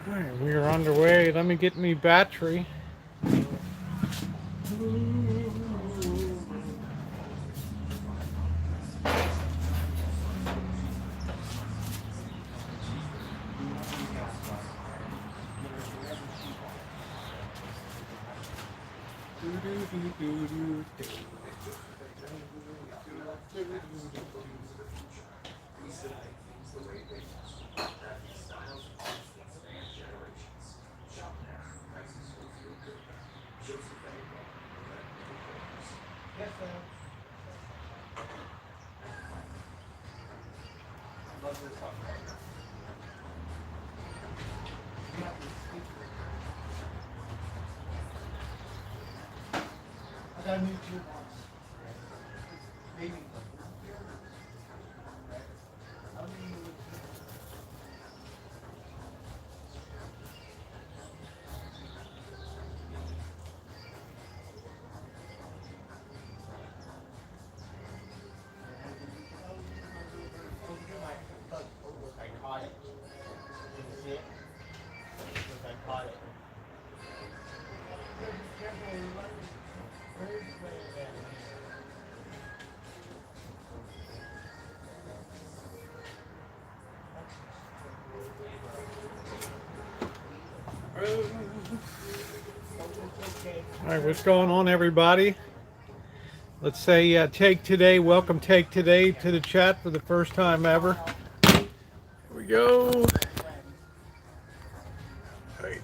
Alright, we are underway. Let me get me battery. Alright, what's going on, everybody? Let's say take today, welcome take today to the chat for the first time ever. Here we go. Right.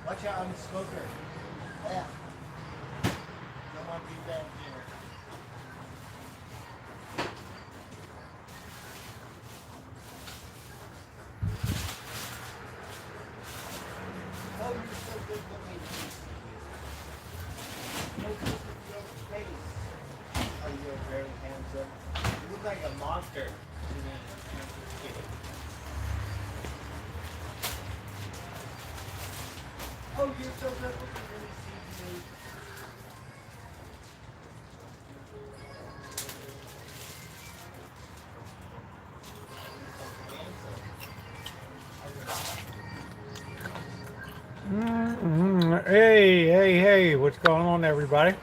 Watch out, I'm a smoker. Yeah. Don't want to be back here. Oh, you're so good looking. No good with your face. Oh, you're very handsome. You look like a monster to me. I'm just kidding. Oh, you're so good looking. Let me see you. Hey, what's going on, everybody?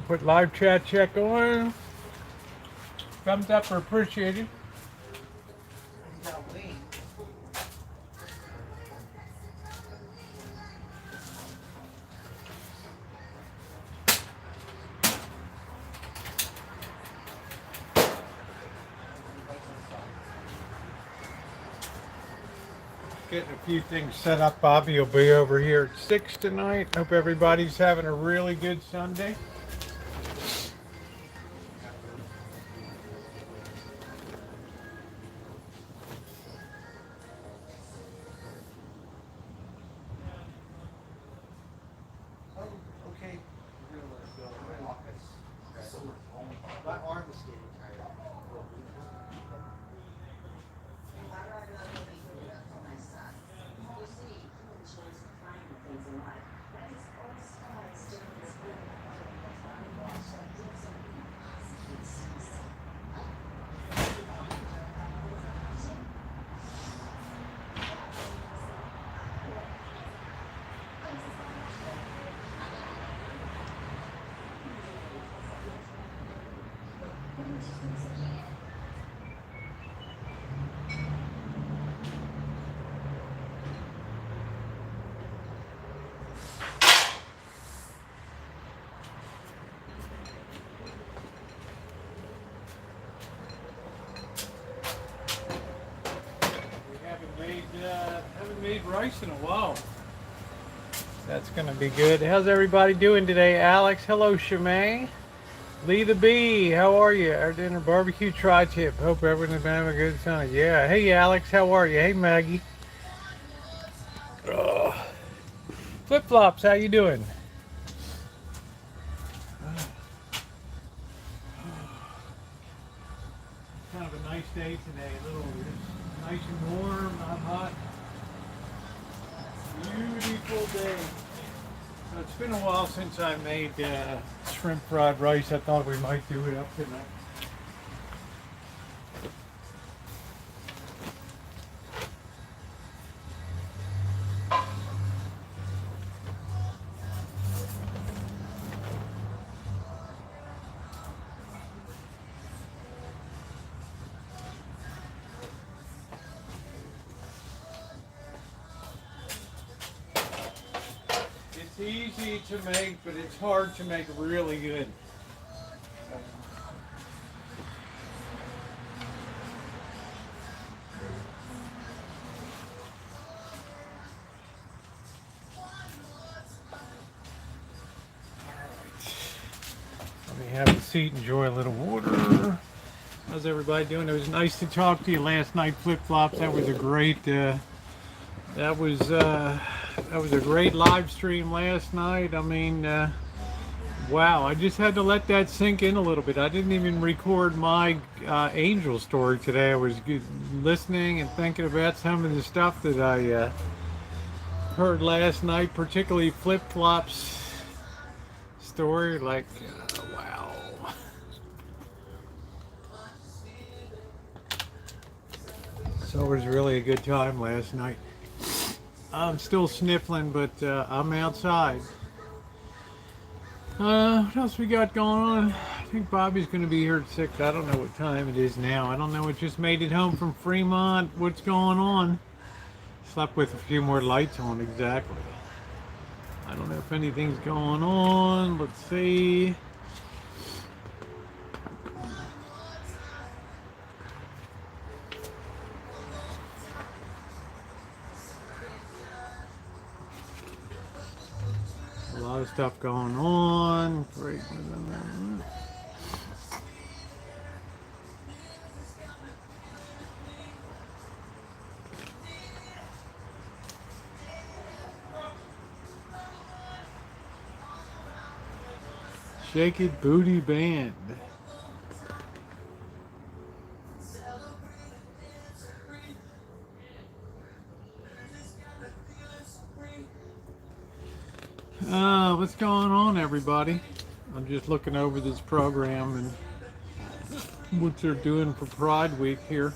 Put live chat check on. Thumbs up are appreciated. You got wings. Getting a few things set up. Bobby will be over here at 6 tonight. Hope everybody's having a really good Sunday. Oh, okay. We're gonna let it go in my office. My arm is getting tired. Haven't made rice in a while. That's gonna be good. How's everybody doing today? Alex, hello, Shemay. Lee the Bee, how are you? Our dinner barbecue tri-tip. Hope everyone's been having a good time. Yeah. Hey, Alex, how are you? Hey, Maggie. Flip flops, how you doing? Kind of a nice day today. A little Nice and warm, not hot. Beautiful day. So it's been a while since I made shrimp fried rice. I thought we might do it up tonight. It's easy to make, but it's hard to make really good. Let me have a seat, enjoy a little water. How's everybody doing? It was nice to talk to you last night, Flip Flops. That was a great that was a great live stream last night. I mean, wow, I just had to let that sink in a little bit. I didn't even record my angel story today. I was listening and thinking about some of the stuff that I heard last night, particularly Flip Flop's story. Like, wow. So it was really a good time last night. I'm still sniffling, but I'm outside. What else we got going on? I think Bobby's going to be here at 6. I don't know what time it is now. I don't know. It just made it home from Fremont. What's going on? Slept with a few more lights on, exactly. I don't know if anything's going on. Let's see. A lot of stuff going on. Great. Shake It Booty Band. What's going on, everybody? I'm just looking over this program and what they're doing for Pride Week here.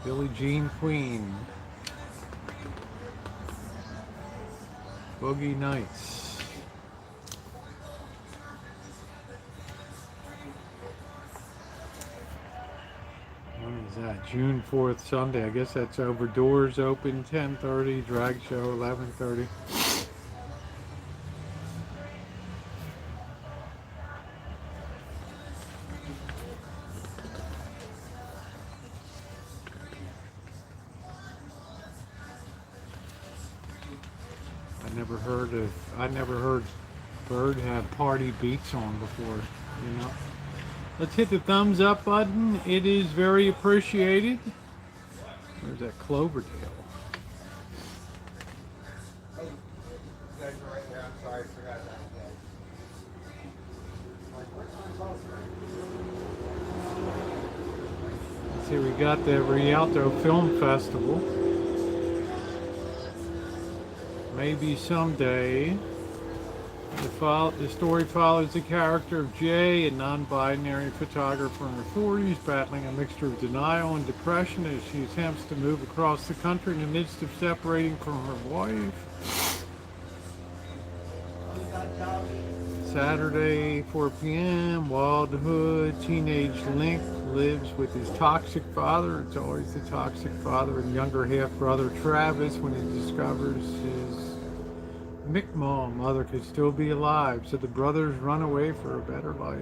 Billie Jean Queen. Boogie Nights. When is that? June 4th, Sunday. I guess that's over. Doors open 10:30. Drag show 11:30. I never heard Bird have party beats on before, you know. Let's hit the thumbs up button. It is very appreciated. Where's that Cloverdale? Oh, you guys are right there. I'm sorry, I forgot about that. Like, where's my phone? Let's see, we got the Rialto Film Festival. Maybe someday. The story follows the character of Jay, a non-binary photographer in her 40s, battling a mixture of denial and depression as she attempts to move across the country in the midst of separating from her wife. Saturday, 4 p.m., Wild Hood, teenage Link lives with his toxic father. It's always the toxic father and younger half-brother Travis when he discovers his Mi'kmaq mother could still be alive, so the brothers run away for a better life.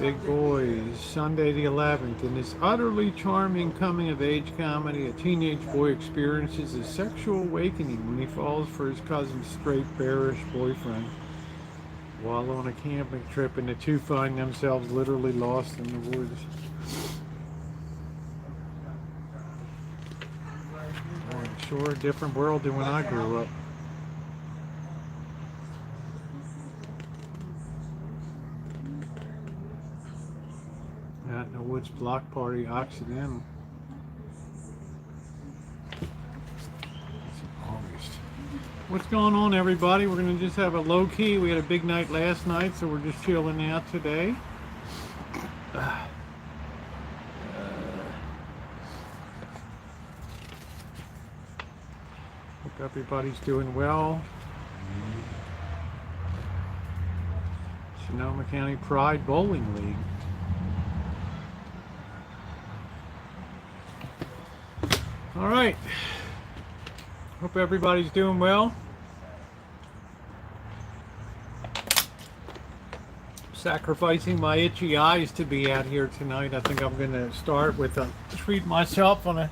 Big Boys, Sunday the 11th. In this utterly charming coming-of-age comedy, a teenage boy experiences a sexual awakening when he falls for his cousin's straight, bearish boyfriend while on a camping trip, and the two find themselves literally lost in the woods. Sure, a different world than when I grew up. No Woods Block Party, Occidental. It's August. What's going on, everybody? We're going to just have a low key. We had a big night last night, so we're just chilling out today. Hope everybody's doing well. Sonoma County Pride Bowling League. All right. Hope everybody's doing well. Sacrificing my itchy eyes to be out here tonight. I think I'm going to start with treat myself on a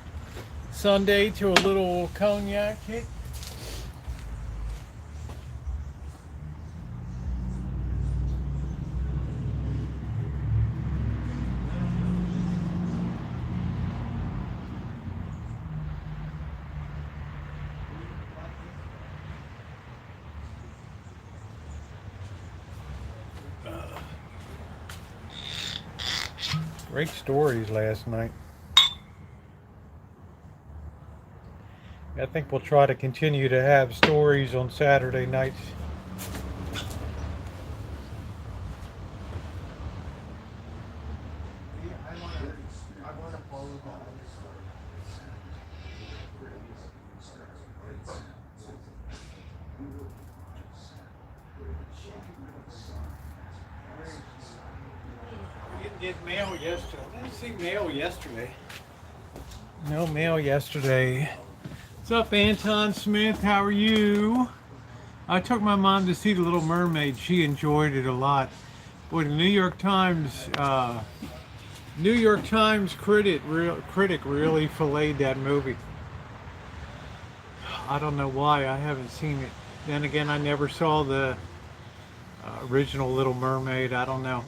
Sunday to a little cognac hit. Great stories last night. I think we'll try to continue to have stories on Saturday nights. Get mail yesterday. I didn't see mail yesterday. No mail yesterday. What's up, Anton Smith? How are you? I took my mom to see The Little Mermaid. She enjoyed it a lot. Boy, the New York Times critic really filleted that movie. I don't know why. I haven't seen it. Then again, I never saw the original Little Mermaid. I don't know.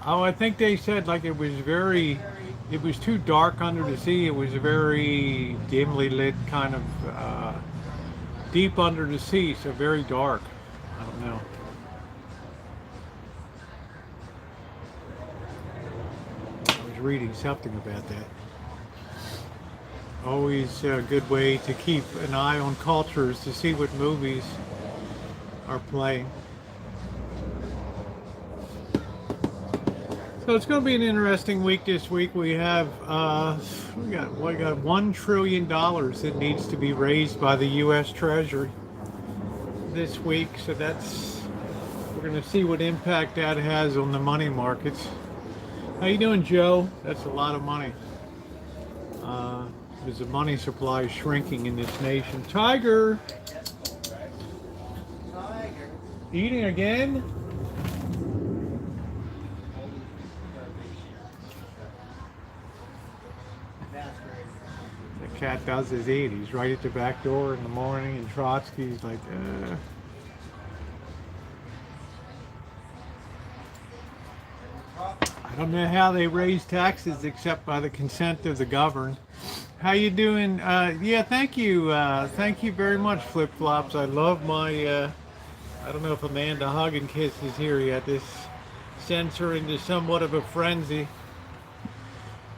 I think they said like it was too dark under the sea. It was a very dimly lit kind of deep under the sea, so very dark. I don't know. I was reading something about that. Always a good way to keep an eye on cultures to see what movies are playing. So it's going to be an interesting week this week. We have we got $1 trillion that needs to be raised by the U.S. Treasury this week. So we're going to see what impact that has on the money markets. How you doing, Joe? That's a lot of money. There's the money supply shrinking in this nation. Tiger, eating again? Cat does his eat. He's right at the back door in the morning, and Trotsky's like, I don't know how they raise taxes except by the consent of the governed. How you doing? Yeah, thank you very much, Flip Flops. I love my, I don't know if Amanda Hug and Kiss is here yet. This sends her into somewhat of a frenzy.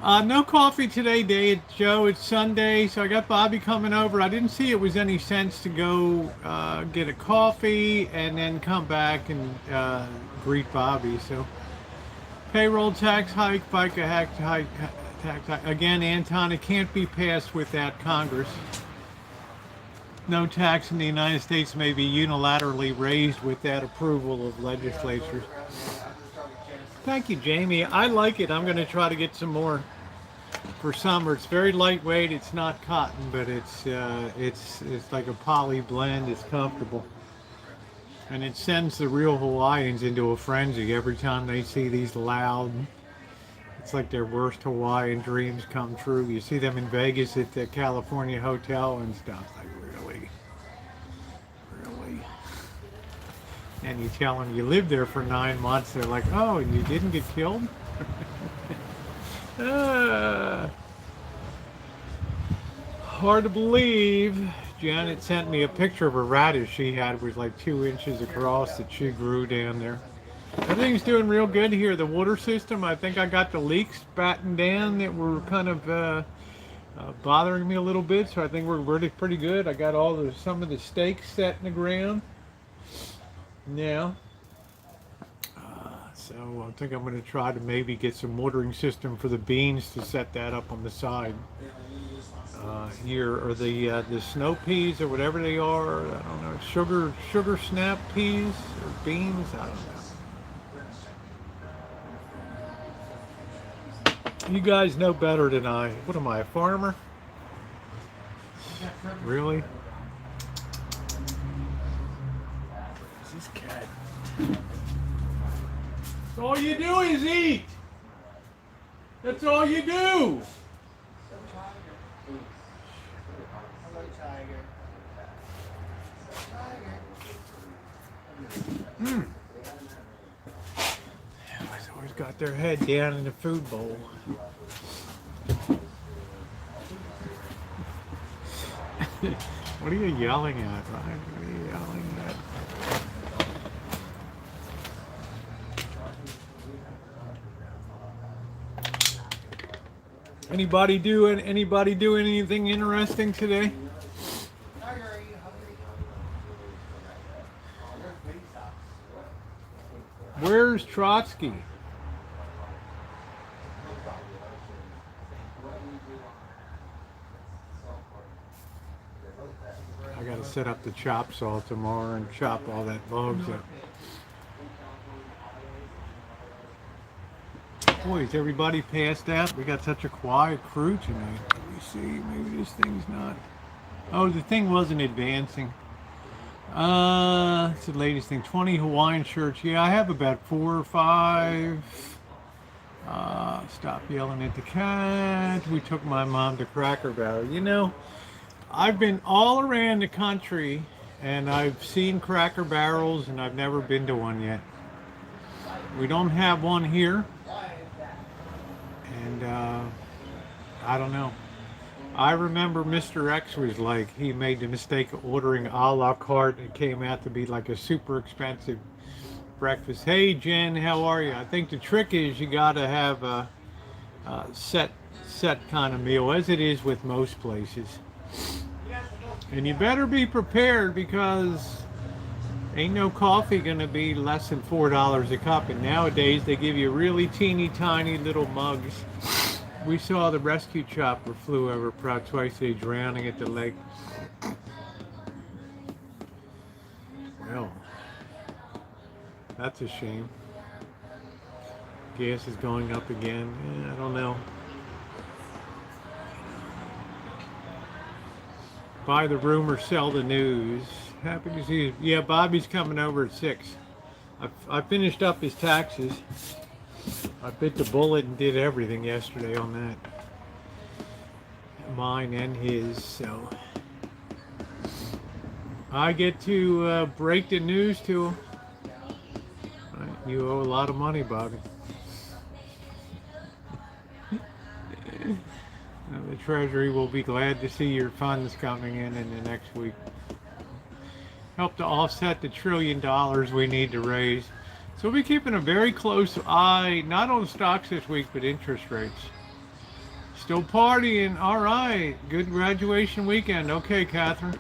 No coffee today, Dave. Joe, it's Sunday, so I got Bobby coming over. I didn't see it was any sense to go get a coffee and then come back and greet Bobby. So, payroll tax hike, FICA tax hike. Again, Anton, it can't be passed without Congress. No tax in the United States may be unilaterally raised without approval of legislatures. Thank you, Jamie. I like it. I'm going to try to get some more for summer. It's very lightweight. It's not cotton, but it's like a poly blend. It's comfortable, and it sends the real Hawaiians into a frenzy every time they see these loud. It's like their worst Hawaiian dreams come true. You see them in Vegas at the California Hotel and stuff. Like, really? And you tell them you lived there for 9 months, they're like, oh, and you didn't get killed? Hard to believe. Janet sent me a picture of a radish she had. It was like 2 inches across that she grew down there. Everything's doing real good here. The water system, I think I got the leaks battened down that were kind of bothering me a little bit, so I think we're pretty good. I got some of the stakes set in the ground now. So I think I'm going to try to maybe get some watering system for the beans to set that up on the side here, or the snow peas or whatever they are. I don't know, sugar snap peas or beans. I don't know. You guys know better than I. What am I, a farmer? Really? This cat. All you do is eat. That's all you do. Hello, Tiger. Everybody's always got their head down in the food bowl. What are you yelling at, Ryan? What are you yelling at? Anybody doing anything interesting today? Tiger, are you hungry? Where's Trotsky? I gotta set up the chop saw tomorrow and chop all that logs up. Boy, is everybody passed out? We got such a quiet crew tonight. Let me see, maybe this thing's not... Oh, the thing wasn't advancing. It's the latest thing. 20 Hawaiian shirts. Yeah, I have about 4 or 5. Stop yelling at the cat. We took my mom to Cracker Barrel. You know, I've been all around the country and I've seen Cracker Barrels and I've never been to one yet. We don't have one here. And I don't know. I remember Mr. X was like, he made the mistake of ordering a la carte. It came out to be like a super expensive breakfast. Hey Jen, how are you? I think the trick is you gotta have a set kind of meal, as it is with most places. And you better be prepared, because ain't no coffee gonna be less than $4 a cup. And nowadays they give you really teeny tiny little mugs. We saw the rescue chopper flew over probably twice a day, drowning at the lake. Well, that's a shame. Gas is going up again. I don't know. Buy the rumor, sell the news. Happy to see you. Yeah, Bobby's coming over at 6. I finished up his taxes. I bit the bullet and did everything yesterday on that. Mine and his, so. I get to break the news to him. You owe a lot of money, Bobby. The Treasury will be glad to see your funds coming in the next week. Help to offset the $1 trillion we need to raise. So we'll be keeping a very close eye, not on stocks this week, but interest rates. Still partying. All right. Good graduation weekend. Okay, Catherine.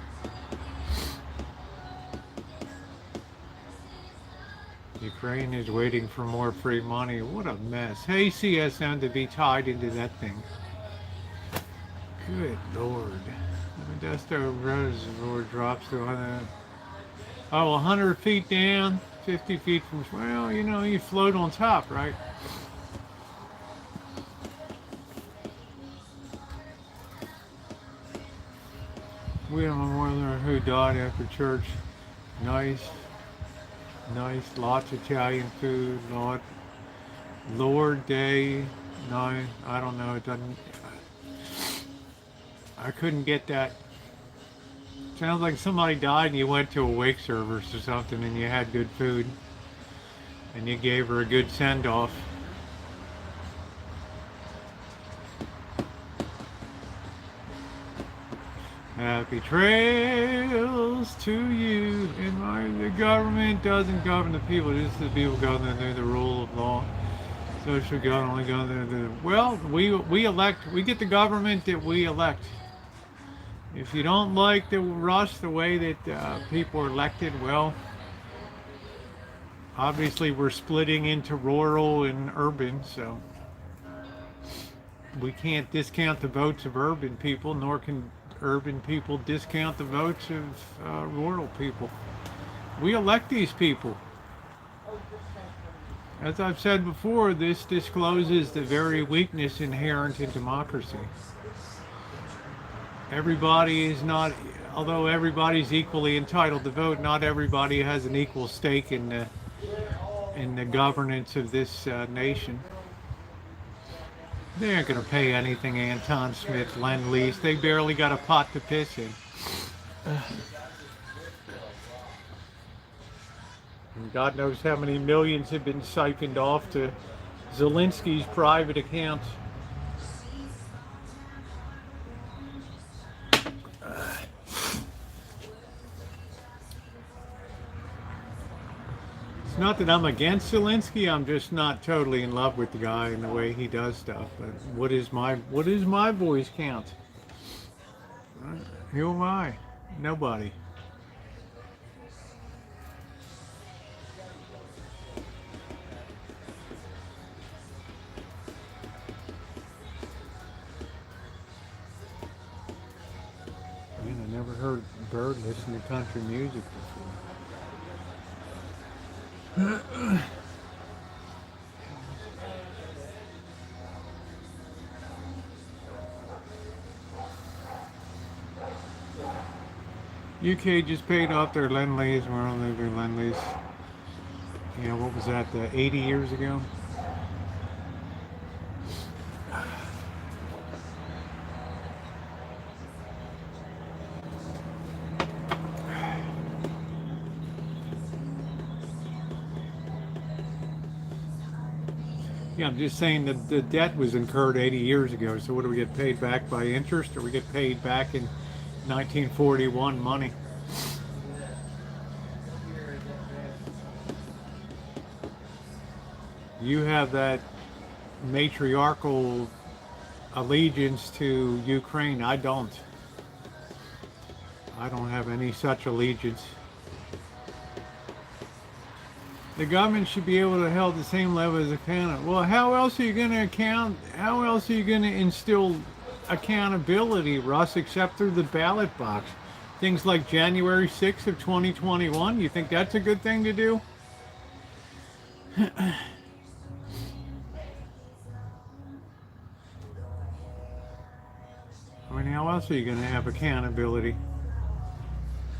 Ukraine is waiting for more free money. What a mess. Hey, CSM, to be tied into that thing. Good Lord. The Modesto Reservoir drops to 100 feet down. 50 feet from, well, you know, you float on top, right? We have a memorial who died after church. Nice. Lots of Italian food. Lord Day. No, I don't know. It doesn't. I couldn't get that. Sounds like somebody died and you went to a wake service or something and you had good food and you gave her a good send-off. Happy trails to you. And the government doesn't govern the people, just the people govern under the rule of law. Social government only govern well, we elect, we get the government that we elect. If you don't like the way that people are elected, well, obviously we're splitting into rural and urban, so we can't discount the votes of urban people, nor can urban people discount the votes of rural people. We elect these people. As I've said before, this discloses the very weakness inherent in democracy. Everybody is not, although everybody's equally entitled to vote, not everybody has an equal stake in the governance of this nation. They aren't going to pay anything Anton Smith Lend-Lease. They barely got a pot to piss in. And God knows how many millions have been siphoned off to Zelensky's private accounts. It's not that I'm against Zelensky, I'm just not totally in love with the guy and the way he does stuff. But what is my voice count? Who am I? Nobody. Man, I never heard Bird listen to country music before. UK just paid off their Lend-Lease. We're on their Lend-Lease. You know, what was that, 80 years ago? Yeah, I'm just saying that the debt was incurred 80 years ago. So what do we get paid back by interest, or we get paid back in 1941 money? You have that matriarchal allegiance to Ukraine. I don't. I don't have any such allegiance. The government should be able to hold the same level as accountability. Well, how else are you going to how else are you going to instill accountability, Russ, except through the ballot box? Things like January 6th of 2021, you think that's a good thing to do? I mean, how else are you going to have accountability?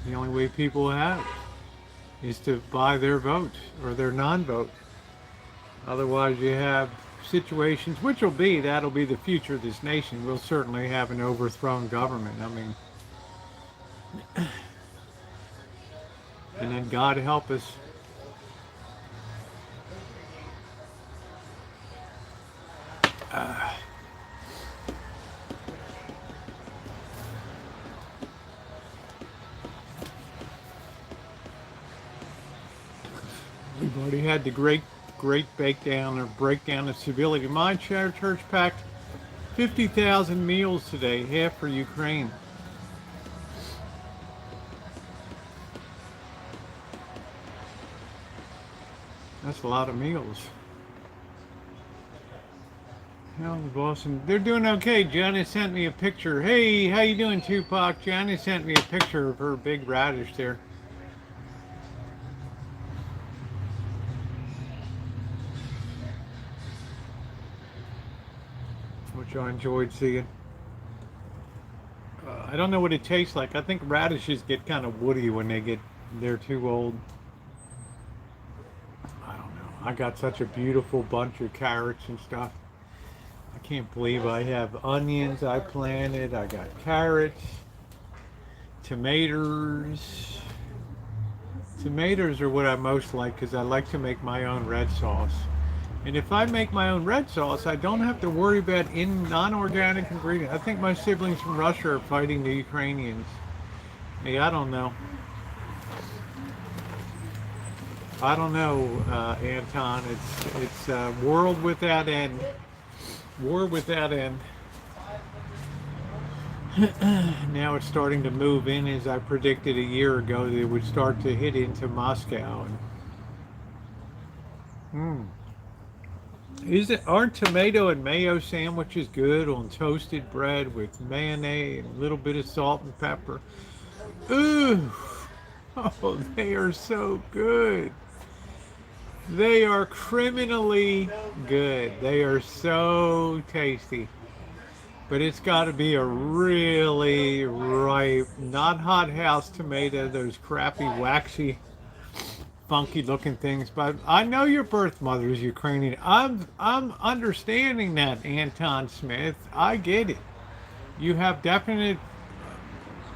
The only way people have is to buy their vote or their non-vote. Otherwise, you have situations, which that'll be the future of this nation. We'll certainly have an overthrown government. I mean, and then God help us. We've already had the great breakdown of civility. My church packed 50,000 meals today, half for Ukraine. That's a lot of meals. Hell, Boston, they're doing okay. Janet sent me a picture. Hey, how you doing, Tupac? Janet sent me a picture of her big radish there. Which I enjoyed seeing. I don't know what it tastes like. I think radishes get kind of woody when they're too old. I don't know. I got such a beautiful bunch of carrots and stuff. I can't believe I have onions I planted. I got carrots, tomatoes. Tomatoes are what I most like because I like to make my own red sauce. And if I make my own red sauce, I don't have to worry about non-organic ingredients. I think my siblings from Russia are fighting the Ukrainians. Yeah, I don't know. I don't know, Anton. It's world without end. War without end. Now it's starting to move in, as I predicted a year ago that it would start to hit into Moscow. And, aren't tomato and mayo sandwiches good on toasted bread with mayonnaise and a little bit of salt and pepper? Ooh, oh, they are so good. They are criminally good. They are so tasty. But it's got to be a really ripe, not hothouse tomato, those crappy, waxy, funky looking things. But I know your birth mother is Ukrainian. I'm understanding that, Anton Smith. I get it. You have definite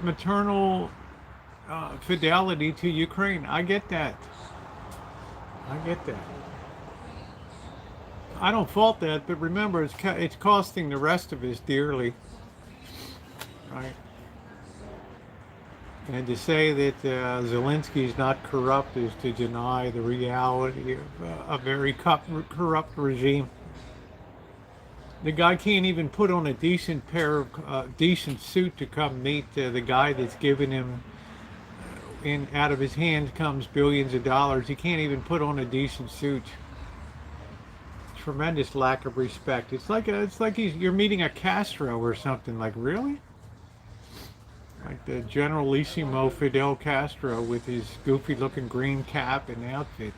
maternal fidelity to Ukraine. I get that. I get that. I don't fault that, but remember, it's costing the rest of us dearly, right? And to say that Zelensky is not corrupt is to deny the reality of a very corrupt regime. The guy can't even put on a decent pair of decent suit to come meet the guy that's giving him, out of his hands comes billions of dollars. He can't even put on a decent suit. Tremendous lack of respect. It's like you're meeting a Castro or something. Like, really? Like the Generalissimo Fidel Castro with his goofy looking green cap and outfit.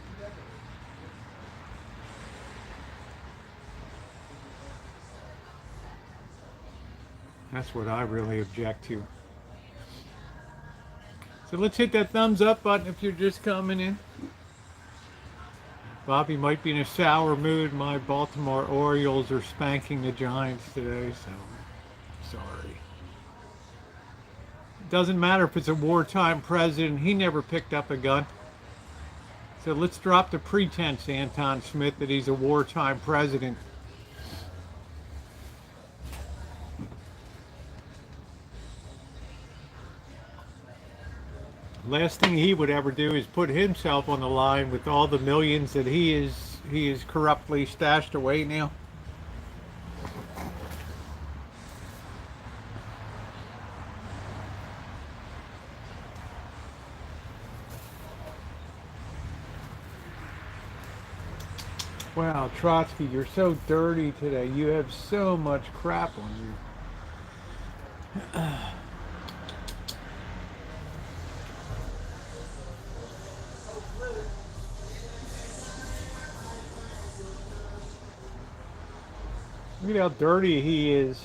That's what I really object to. So let's hit that thumbs up button if you're just coming in. Bobby might be in a sour mood. My Baltimore Orioles are spanking the Giants today, so sorry. It doesn't matter if it's a wartime president. He never picked up a gun. So let's drop the pretense, Anton Smith, that he's a wartime president. Last thing he would ever do is put himself on the line with all the millions that he is corruptly stashed away now. Wow, Trotsky, you're so dirty today. You have so much crap on you. Look at how dirty he is.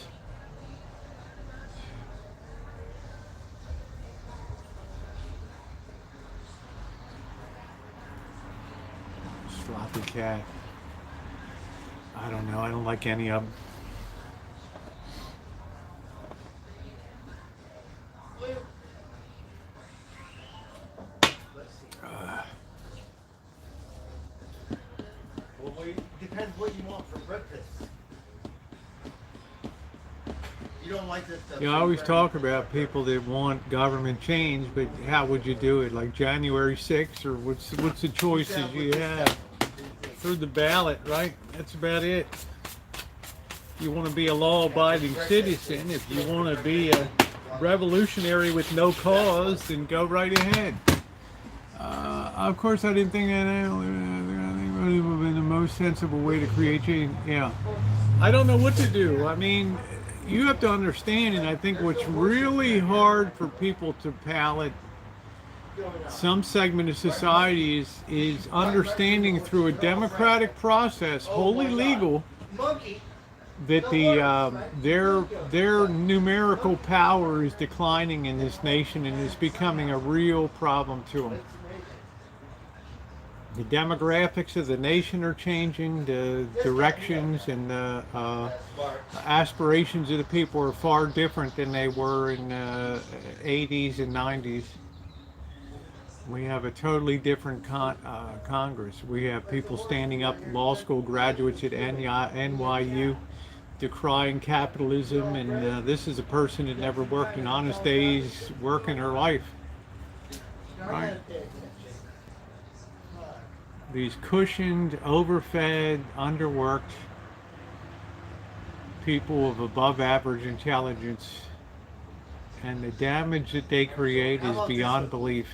Sloppy cat. I don't know. I don't like any of them. Well, depends what you want for breakfast. You don't like this stuff. You always talk about people that want government change, but how would you do it? Like January 6th, or what's the choices you have? Through the ballot, right? That's about it. If you want to be a law-abiding citizen, if you want to be a revolutionary with no cause, then go right ahead. Of course, I didn't think that would have been the most sensible way to create change. Yeah. I don't know what to do. I mean, you have to understand, and I think what's really hard for people to palate, some segment of society, is understanding through a democratic process, wholly legal, that their numerical power is declining in this nation and is becoming a real problem to them. The demographics of the nation are changing, the directions and the aspirations of the people are far different than they were in the 80s and 90s. We have a totally different Congress. We have people standing up, law school graduates at NYU, decrying capitalism, and this is a person that never worked an honest day's work in her life. Right? These cushioned, overfed, underworked people of above average intelligence, and the damage that they create is beyond belief.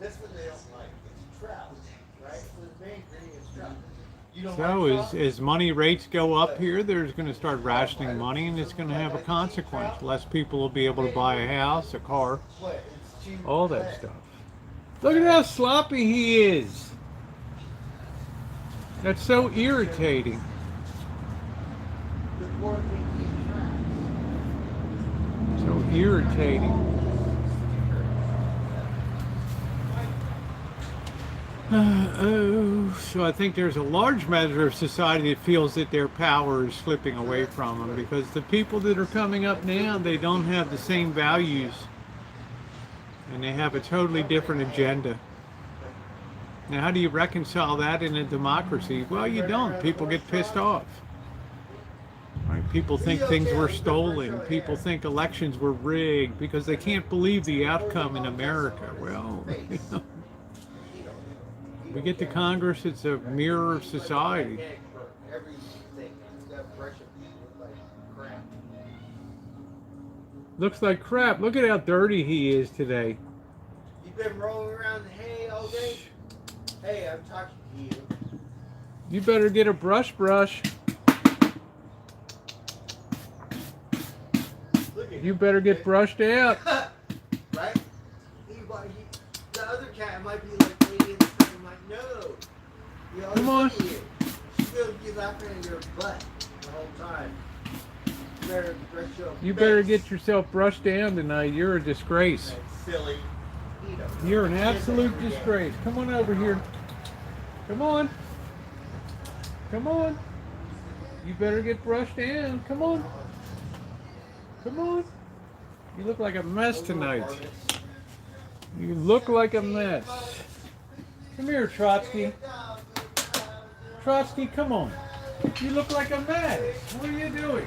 This one they don't like. It's trout, right? So the main ingredient is trout. You don't So like trout? as money rates go up here, there's going to start rationing money, and it's going to have a consequence. Less people will be able to buy a house, a car, What? It's cheap. all that stuff. Look at how sloppy he is. That's so irritating. The poor thing eats trout. So irritating. So I think there's a large measure of society that feels that their power is slipping away from them, because the people that are coming up now, they don't have the same values, and they have a totally different agenda. Now, how do you reconcile that in a democracy? Well, you don't. People get pissed off. Right? People think things were stolen. People think elections were rigged because they can't believe the outcome in America. Well, you know, we get to Congress, it's a mirror of society. Looks like crap. Look at how dirty he is today. You've been rolling around the hay all day? Hey, I'm talking to you. You better get a brush. You better get brushed out. Right? The other cat might be like waiting in the front. I'm like, no. You always Come on. look at you. She's going to be laughing at your butt the whole time. You better brush your You face. better get yourself brushed down tonight. You're a disgrace. Silly. You're an absolute disgrace. Come on over here. Come on. Come on. You better get brushed down. Come on. Come on. You look like a mess tonight. You look like a mess. Come here, Trotsky. Trotsky, come on. You look like a mess. What are you doing?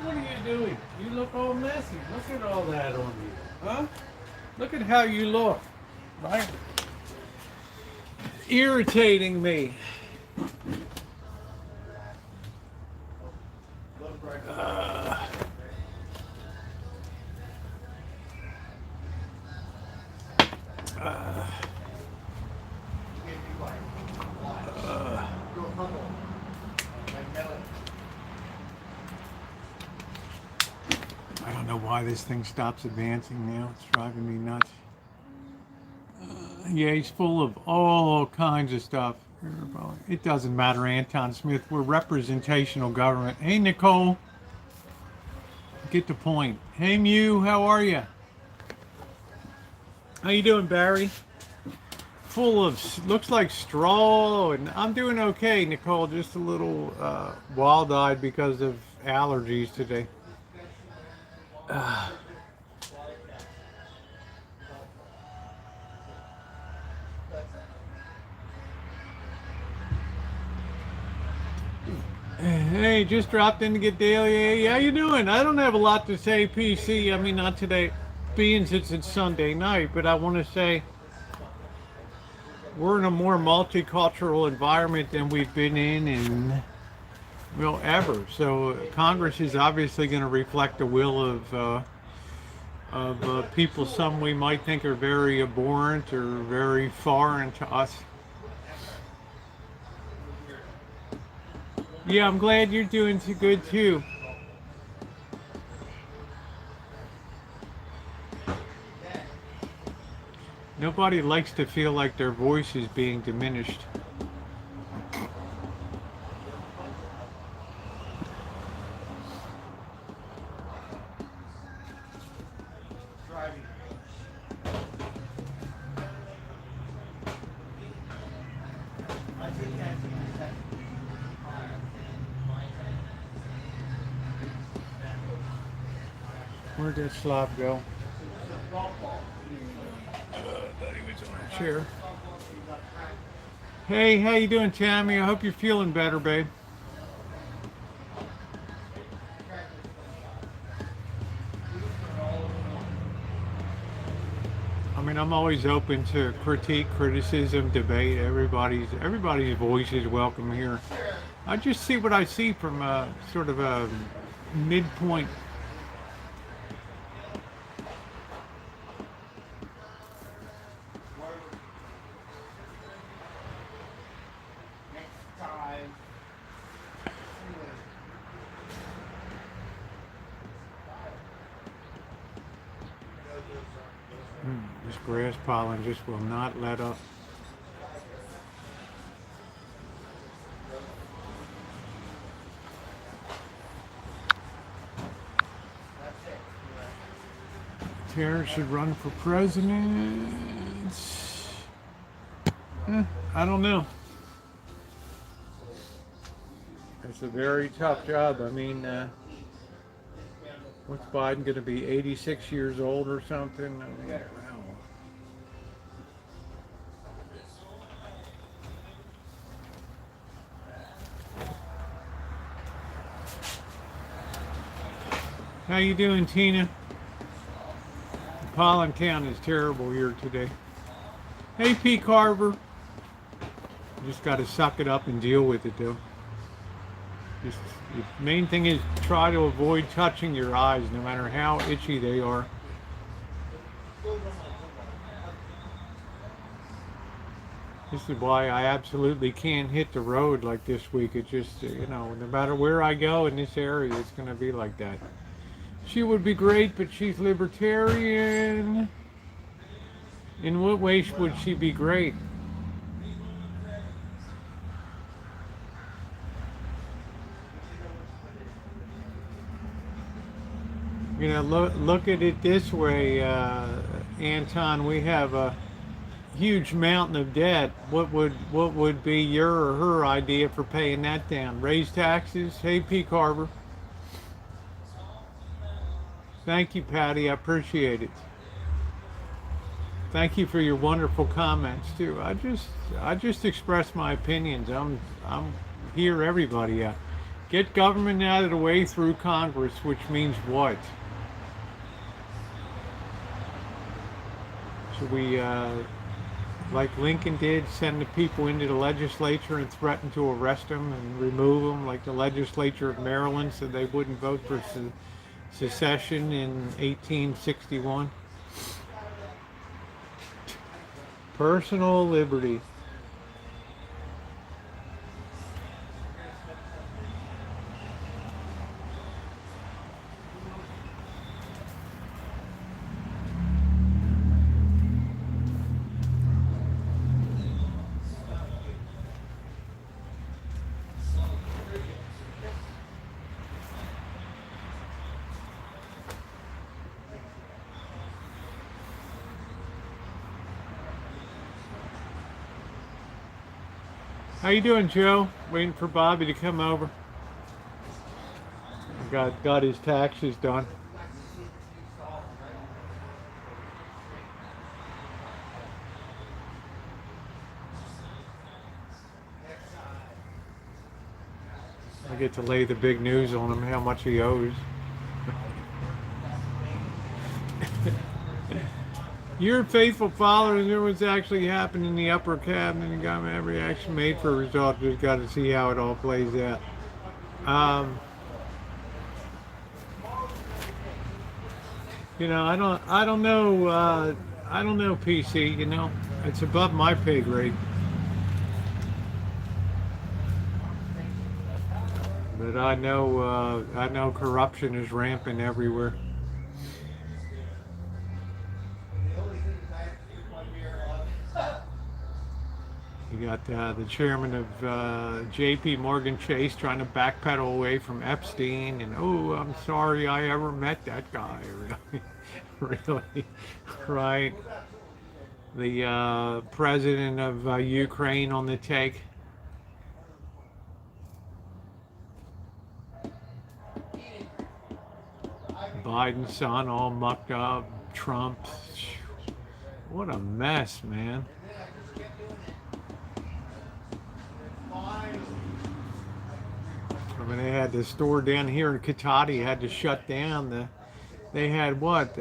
What are you doing? You look all messy. Look at all that on you. Huh? Look at how you look. Right? Irritating me. I don't know why this thing stops advancing now. It's driving me nuts. Yeah, he's full of all kinds of stuff. It doesn't matter, Anton Smith. We're representational government. Hey, Nicole. Get the point. Hey, Mew, how are you? How you doing, Barry? Full of, looks like straw, and I'm doing okay, Nicole. Just a little wild-eyed because of allergies today. Hey, just dropped in to get daily. Hey, how you doing? I don't have a lot to say, PC. I mean, not today, being since it's Sunday night, but I want to say we're in a more multicultural environment than we've been in well, ever. So Congress is obviously going to reflect the will of people some we might think are very abhorrent or very foreign to us. Yeah, I'm glad you're doing so good too. Nobody likes to feel like their voice is being diminished. Where'd that slop go? Chair. Hey, how you doing, Tammy? I hope you're feeling better, babe. mean, I'm always open to critique, criticism, debate. Everybody's voice is welcome here. I just see what I see from a sort of a midpoint. Next time. This grass pollen just will not let up. Terrence should run for president. I don't know. It's a very tough job. I mean, what's Biden going to be, 86 years old or something? I mean, wow. How you doing, Tina? The pollen count is terrible here today. Hey, P. Carver. You just got to suck it up and deal with it, though. Just, the main thing is try to avoid touching your eyes, no matter how itchy they are. This is why I absolutely can't hit the road like this week. It just, you know, no matter where I go in this area, it's going to be like that. She would be great, but she's libertarian. In what way would she be great? You know, look at it this way, Anton. We have a huge mountain of debt. What would be your or her idea for paying that down? Raise taxes? Hey, P. Carver. Thank you, Patty. I appreciate it. Thank you for your wonderful comments too. I just express my opinions. I'm hear everybody out. Get government out of the way through Congress, which means what? Should we, like Lincoln did, send the people into the legislature and threaten to arrest them and remove them, like the legislature of Maryland said they wouldn't vote for secession in 1861? Personal liberty. How you doing, Joe? Waiting for Bobby to come over. Got his taxes done. I get to lay the big news on him, how much he owes. You're a faithful follower, and what's actually happened in the upper cabinet and got my reaction made for a result. Just got to see how it all plays out. You know, I don't know, PC. You know, it's above my pay grade. But I know corruption is rampant everywhere. You got the chairman of J.P. Morgan Chase trying to backpedal away from Epstein, and oh, I'm sorry I ever met that guy. Really, really, right? The president of Ukraine on the take. Biden's son all mucked up. Trump. What a mess, man. I mean, they had the store down here in Katati had to shut down. They had what?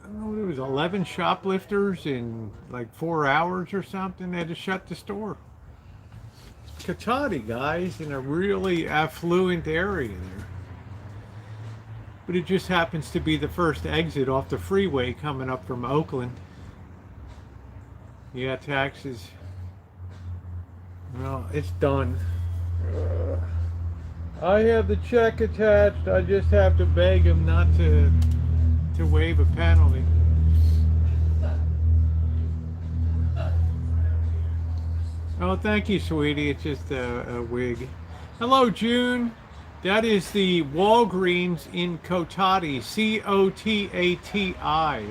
don't know, there was 11 shoplifters in like 4 hours or something. They had to shut the store. Cachati, guys, in a really affluent area there. But it just happens to be the first exit off the freeway coming up from Oakland. Yeah, taxes. Well, it's done. I have the check attached. I just have to beg him not to waive a penalty. Oh, thank you, sweetie. It's just a wig. Hello, June. That is the Walgreens in Cotati. C-O-T-A-T-I.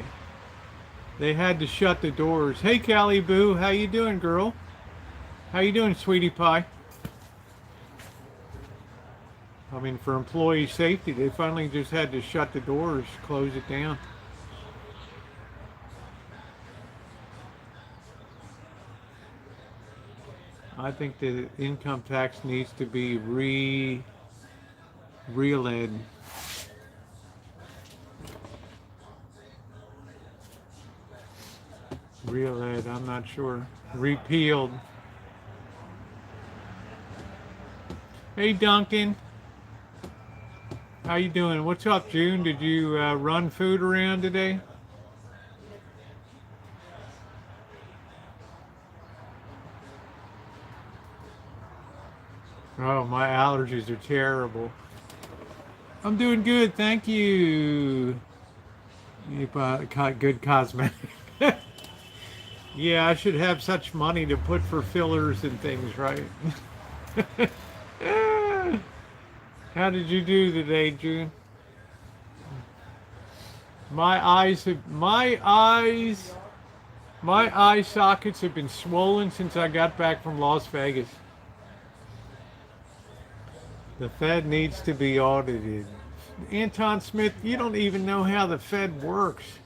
They had to shut the doors. Hey, Callie Boo. How you doing, girl? How you doing, sweetie pie? I mean, for employee safety, they finally just had to shut the doors, close it down. I think the income tax needs to be re-led. Re-led, I'm not sure. Repealed. Hey, Duncan. How you doing? What's up, June? Did you run food around today? Oh, my allergies are terrible. I'm doing good, thank you. You bought good cosmetics. Yeah, I should have such money to put for fillers and things, right? How did you do today, June? My eye sockets have been swollen since I got back from Las Vegas. The Fed needs to be audited. Anton Smith, you don't even know how the Fed works.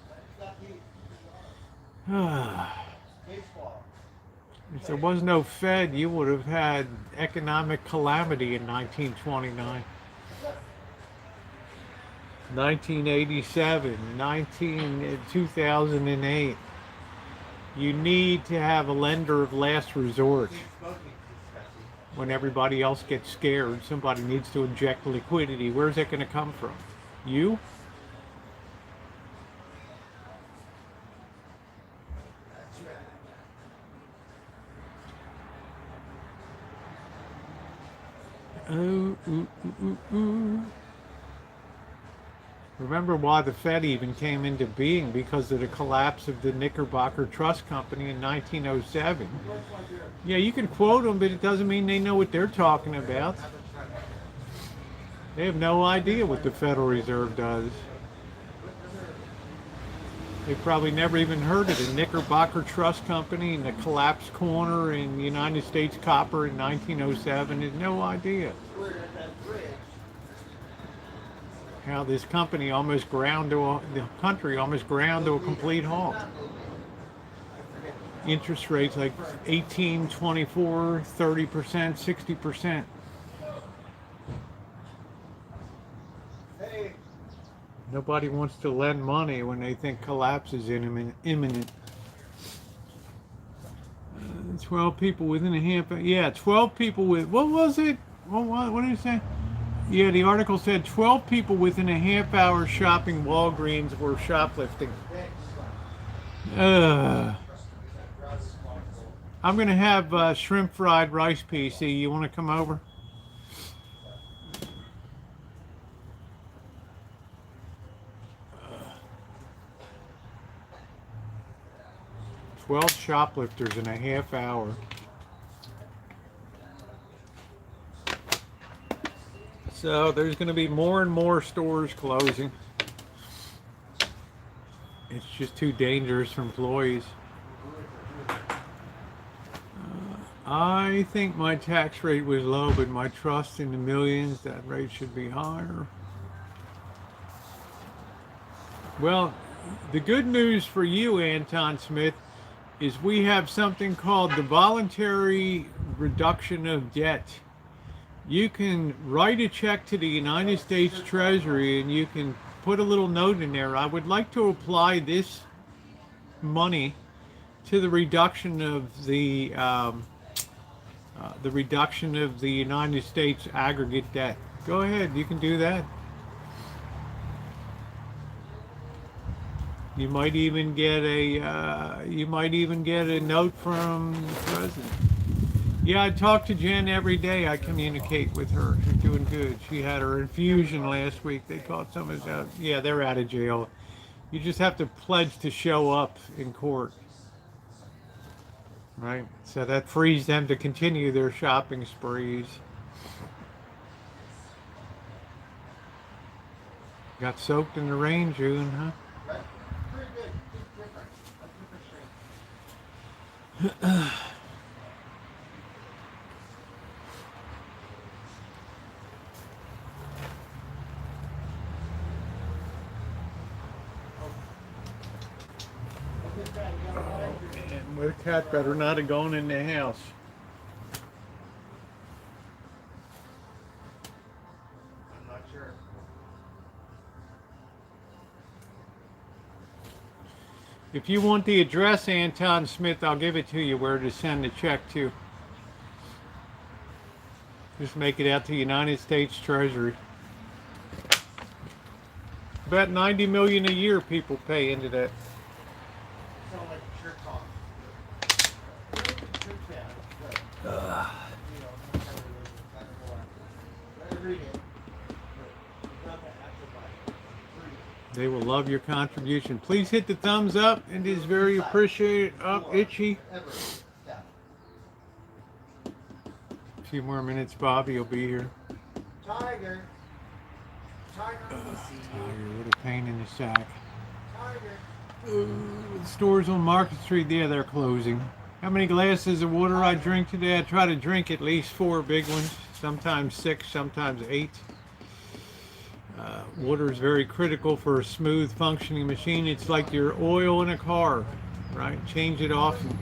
If there was no Fed, you would have had economic calamity in 1929. 1987, 2008. You need to have a lender of last resort. When everybody else gets scared, somebody needs to inject liquidity. Where's that going to come from? You? Remember why the Fed even came into being? Because of the collapse of the Knickerbocker Trust Company in 1907. Yeah, you can quote them, but it doesn't mean they know what they're talking about. They have no idea what the Federal Reserve does. They probably never even heard of the Knickerbocker Trust Company and the collapse corner in United States Copper in 1907. They have no idea how this company almost ground to the country almost ground to a complete halt. Interest rates like 18, 24, 30%, 60%. Nobody wants to lend money when they think collapse is imminent. 12 people within a half. Yeah, 12 people with. What was it? What did it say? Yeah, the article said 12 people within a half hour shopping Walgreens were shoplifting. I'm going to have shrimp fried rice, PC. You want to come over? 12 shoplifters in a half hour. So there's going to be more and more stores closing. It's just too dangerous for employees. I think my tax rate was low, but my trust in the millions, that rate should be higher. Well, the good news for you, Anton Smith, is we have something called the voluntary reduction of debt. You can write a check to the United States Treasury and you can put a little note in there. I would like to apply this money to the reduction of the reduction of the United States aggregate debt. Go ahead, you can do that. You might even get a note from the president. Yeah, I talk to Jen every day. I communicate with her. She's doing good. She had her infusion last week. They caught some of that. Yeah, they're out of jail. You just have to pledge to show up in court, right? So that frees them to continue their shopping sprees. Got soaked in the rain, June, huh? Pretty good. It's different. A different strain. And with a cat better not have gone in the house. I'm not sure. If you want the address, Anton Smith, I'll give it to you where to send the check to. Just make it out to the United States Treasury. About 90 million a year people pay into that. Sound like a shirt off. Good fan, but, you know, some kind of religion, I don't know why. But I read it, but it's not that actual Bible. It's free. They will love your contribution. Please hit the thumbs up. It is very appreciated. Up, itchy. Ever. Yeah. A few more minutes, Bobby will be here. Tiger. Tiger, let me see Tiger, you. what a pain in the sack. Tiger. Stores on Market Street, yeah, they're closing. How many glasses of water I drink today? I try to drink at least 4 big ones, sometimes 6, sometimes 8. Water is very critical for a smooth functioning machine. It's like your oil in a car, right? Change it often.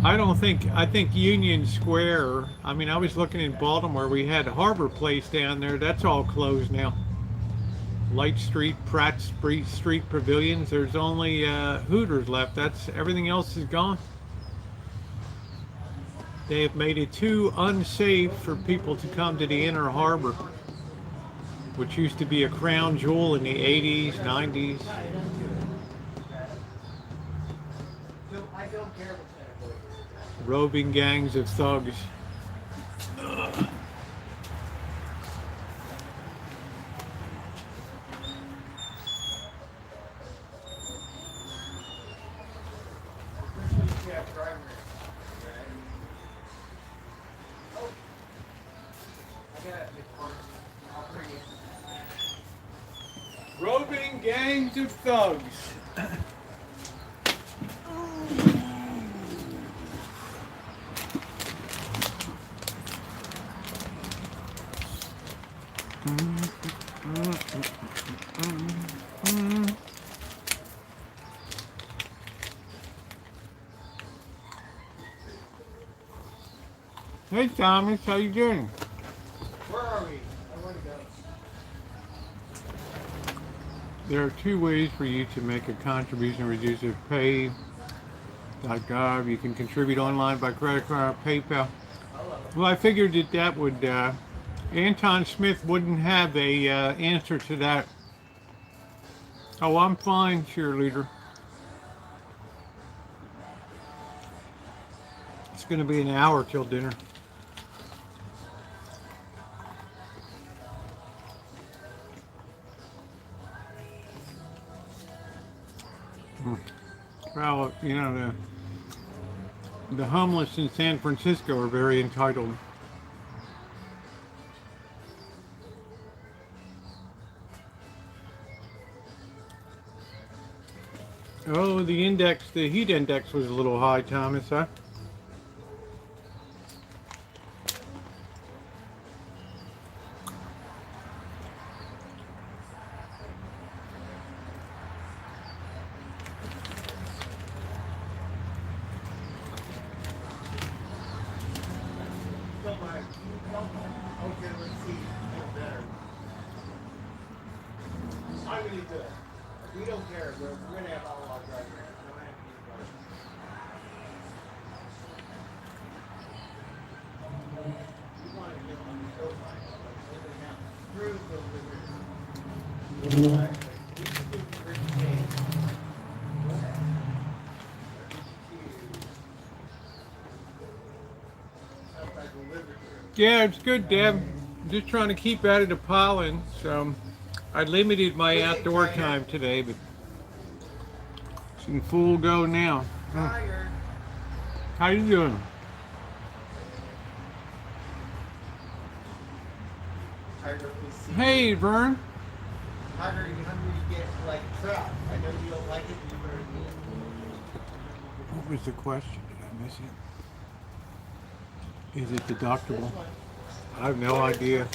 I think Union Square, I mean, I was looking in Baltimore, we had Harbor Place down there, that's all closed now. Light Street, Pratt Street Pavilions, there's only Hooters left. Everything else is gone. They have made it too unsafe for people to come to the Inner Harbor, which used to be a crown jewel in the 80s, 90s. I don't care what's Roving gangs of thugs. Roving gangs of thugs. Hey Thomas, how you doing? Where are we? I want to go. There are 2 ways for you to make a contribution. Reduce it. Pay.gov. You can contribute online by credit card, PayPal. Well, I figured that would Anton Smith wouldn't have a answer to that. Oh, I'm fine, cheerleader. It's going to be an hour till dinner. Well, you know, the homeless in San Francisco are very entitled. Oh, the heat index was a little high, Thomas, huh? Okay, let's see. Better. time we do it. We don't care. We're gonna have all our drivers. No matter who we want to get on the show line. We're gonna have through the river. We can do the river game. Go ahead. Outside the liver here. Yeah, it's good, Deb. I'm just trying to keep out of the pollen, so I limited my outdoor time today, but it's in full go now. Tired. How you doing? Tired of this season. Hey, Vern. Hungry to get like trout. I know you don't like it, you better eat it. What was the question? Did I miss it? Is it deductible? I have no idea.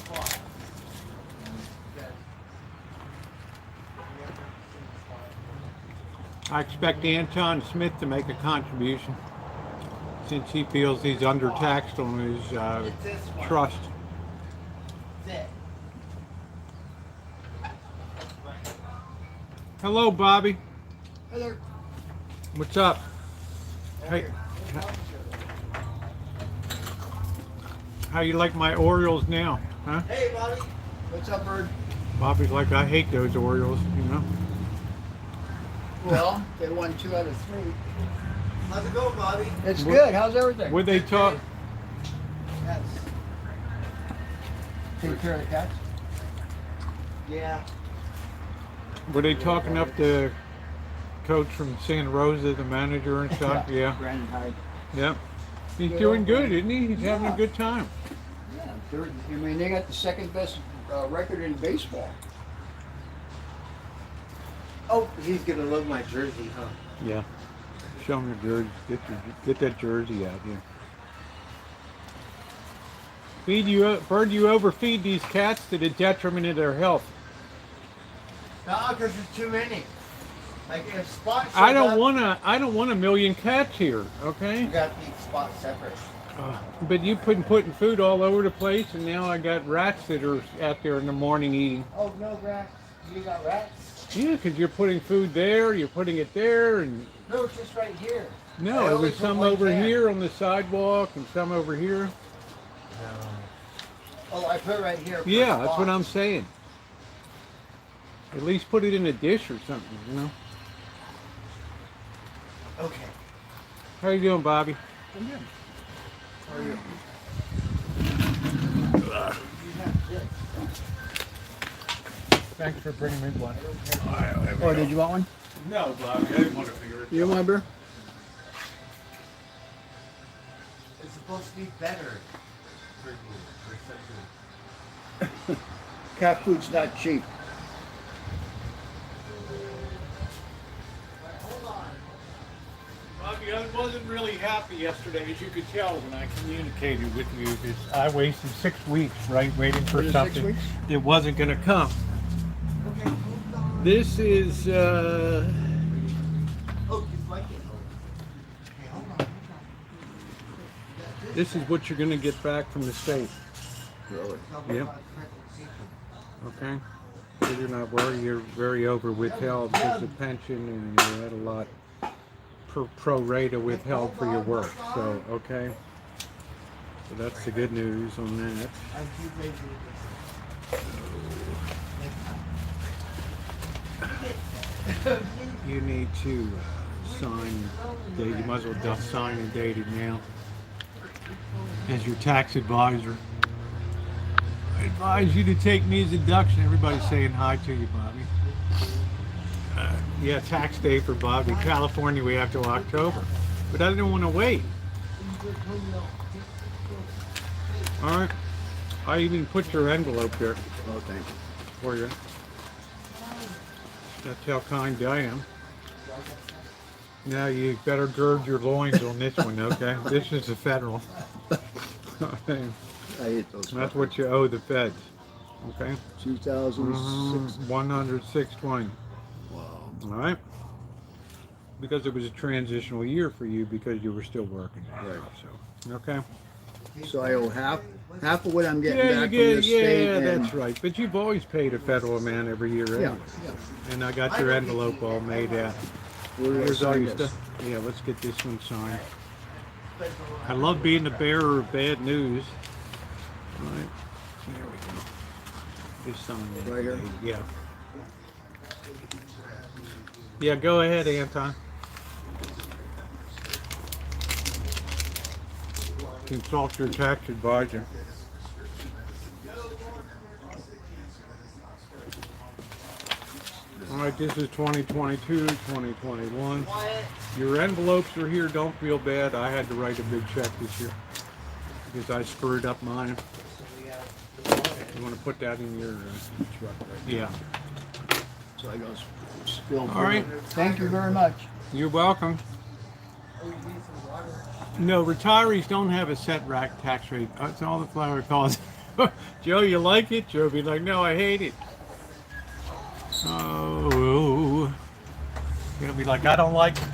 I expect Anton Smith to make a contribution since he feels he's undertaxed on his trust. Hello, Bobby. Hello. What's up? Hey, how you like my Orioles now, huh? Hey, Bobby. What's up, Bird? Bobby's like, I hate those Orioles, you know? Well, they won 2 out of 3. How's it going, Bobby? It's good. How's everything? Would they talk? Yes. Take care of the cats? Yeah. Were they talking up the coach from Santa Rosa, the manager and stuff? Yeah. Brandon Hyde. Yeah. He's Good doing old good, Brandon. isn't he? He's having a Yeah. good time. Yeah, I mean, they got the second best record in baseball. Oh, he's gonna love my jersey, huh? Yeah. Show him your jersey. Get that jersey out here. Bird, you overfeed these cats to the detriment of their health. No, because there's too many. Like if Spot shows I don't up, want a million cats here, you okay? gotta keep Spot separate. But you've been putting food all over the place, and now I got rats that are out there in the morning eating. Oh, no rats. You got rats? Yeah, because you're putting food there, you're putting it there, and No, it's just right here. I no, it only was put some one over can. here on the sidewalk and some over here. No. Oh, I put it right here. For Yeah, that's what Spot. I'm saying. At least put it in a dish or something, you know? Okay. How you doing, Bobby? I'm good. How are you? Thanks for bringing me one. Oh, did you want one? No, Bobby, I didn't want to figure it You want beer? It's supposed to be better for you or something. Cat food's not cheap. Bobby, I wasn't really happy yesterday, as you could tell when I communicated with you, because I wasted 6 weeks, right, waiting for Was it 6 something weeks? that wasn't going to come. Okay, hold on. This is, Oh, you like it? Okay, hold on. this is what you're going to get back from the state, Really? Yep. okay? So you're not worried, you're very over withheld because of pension, and you had a lot pro rata withheld for your work, so, okay? So that's the good news on that. I do maybe You need to sign, you might as well just sign and date it now as your tax advisor. I advise you to take me as a deduction. Everybody's saying hi to you, Bobby. Yeah, tax day for Bobby. California, we have till October. But I didn't want to wait. All right. I even put your envelope there Oh, thank you. for you. That's how kind I am. Now you better gird your loins on this one, okay? This is the federal. I ate those. That's what you owe the feds, okay? 2006. 106.20. Wow. All right? Because it was a transitional year for you because you were still working. Right. So, okay? So I owe half of what I'm getting Yeah, you back from get, the state. yeah, And, that's right. But you've always paid a federal amount every year anyway. yeah. And I got your envelope all made out. Where do I Here's all sign your this? stuff. Yeah, let's get this one signed. I love being the bearer of bad news. All right, there we go. Just sign that. Right here? Yeah. Yeah, go ahead, Anton. Consult your tax advisor. All right, this is 2022, 2021. Your envelopes are here. Don't feel bad. I had to write a big check this year because I screwed up mine. You want to put that in your Truck right yeah. So I go spill. All right. Thank you very much. You're welcome. No, retirees don't have a set rack tax rate. That's all the flower calls. Joe, you like it? Joe be like, no, I hate it. Oh, you'll be like, I don't like it.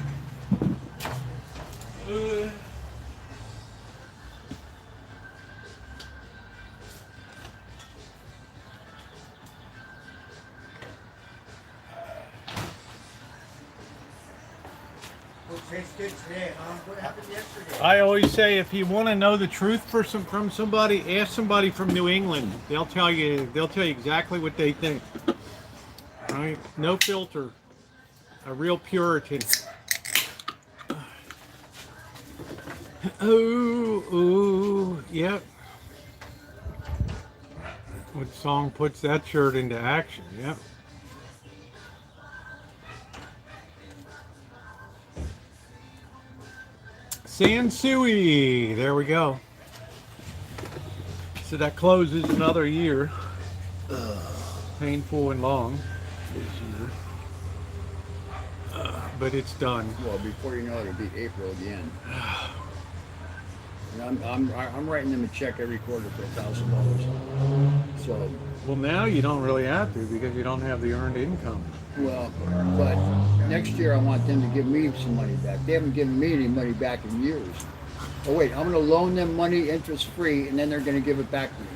Well, tastes good today, huh? What happened yesterday? I always say, if you want to know the truth from somebody, ask somebody from New England. They'll tell you exactly what they think. All right, no filter. A real Puritan. Oh, yep. What song puts that shirt into action? Yep. Sansui. There we go. So that closes another year. Painful and long this year. But it's done. Well, before you know it, it'll be April again. And I'm writing them a check every quarter for $1,000. So, Well, now you don't really have to because you don't have the earned income. well, but next year I want them to give me some money back. They haven't given me any money back in years. Oh wait, I'm going to loan them money interest free, and then they're going to give it back to me.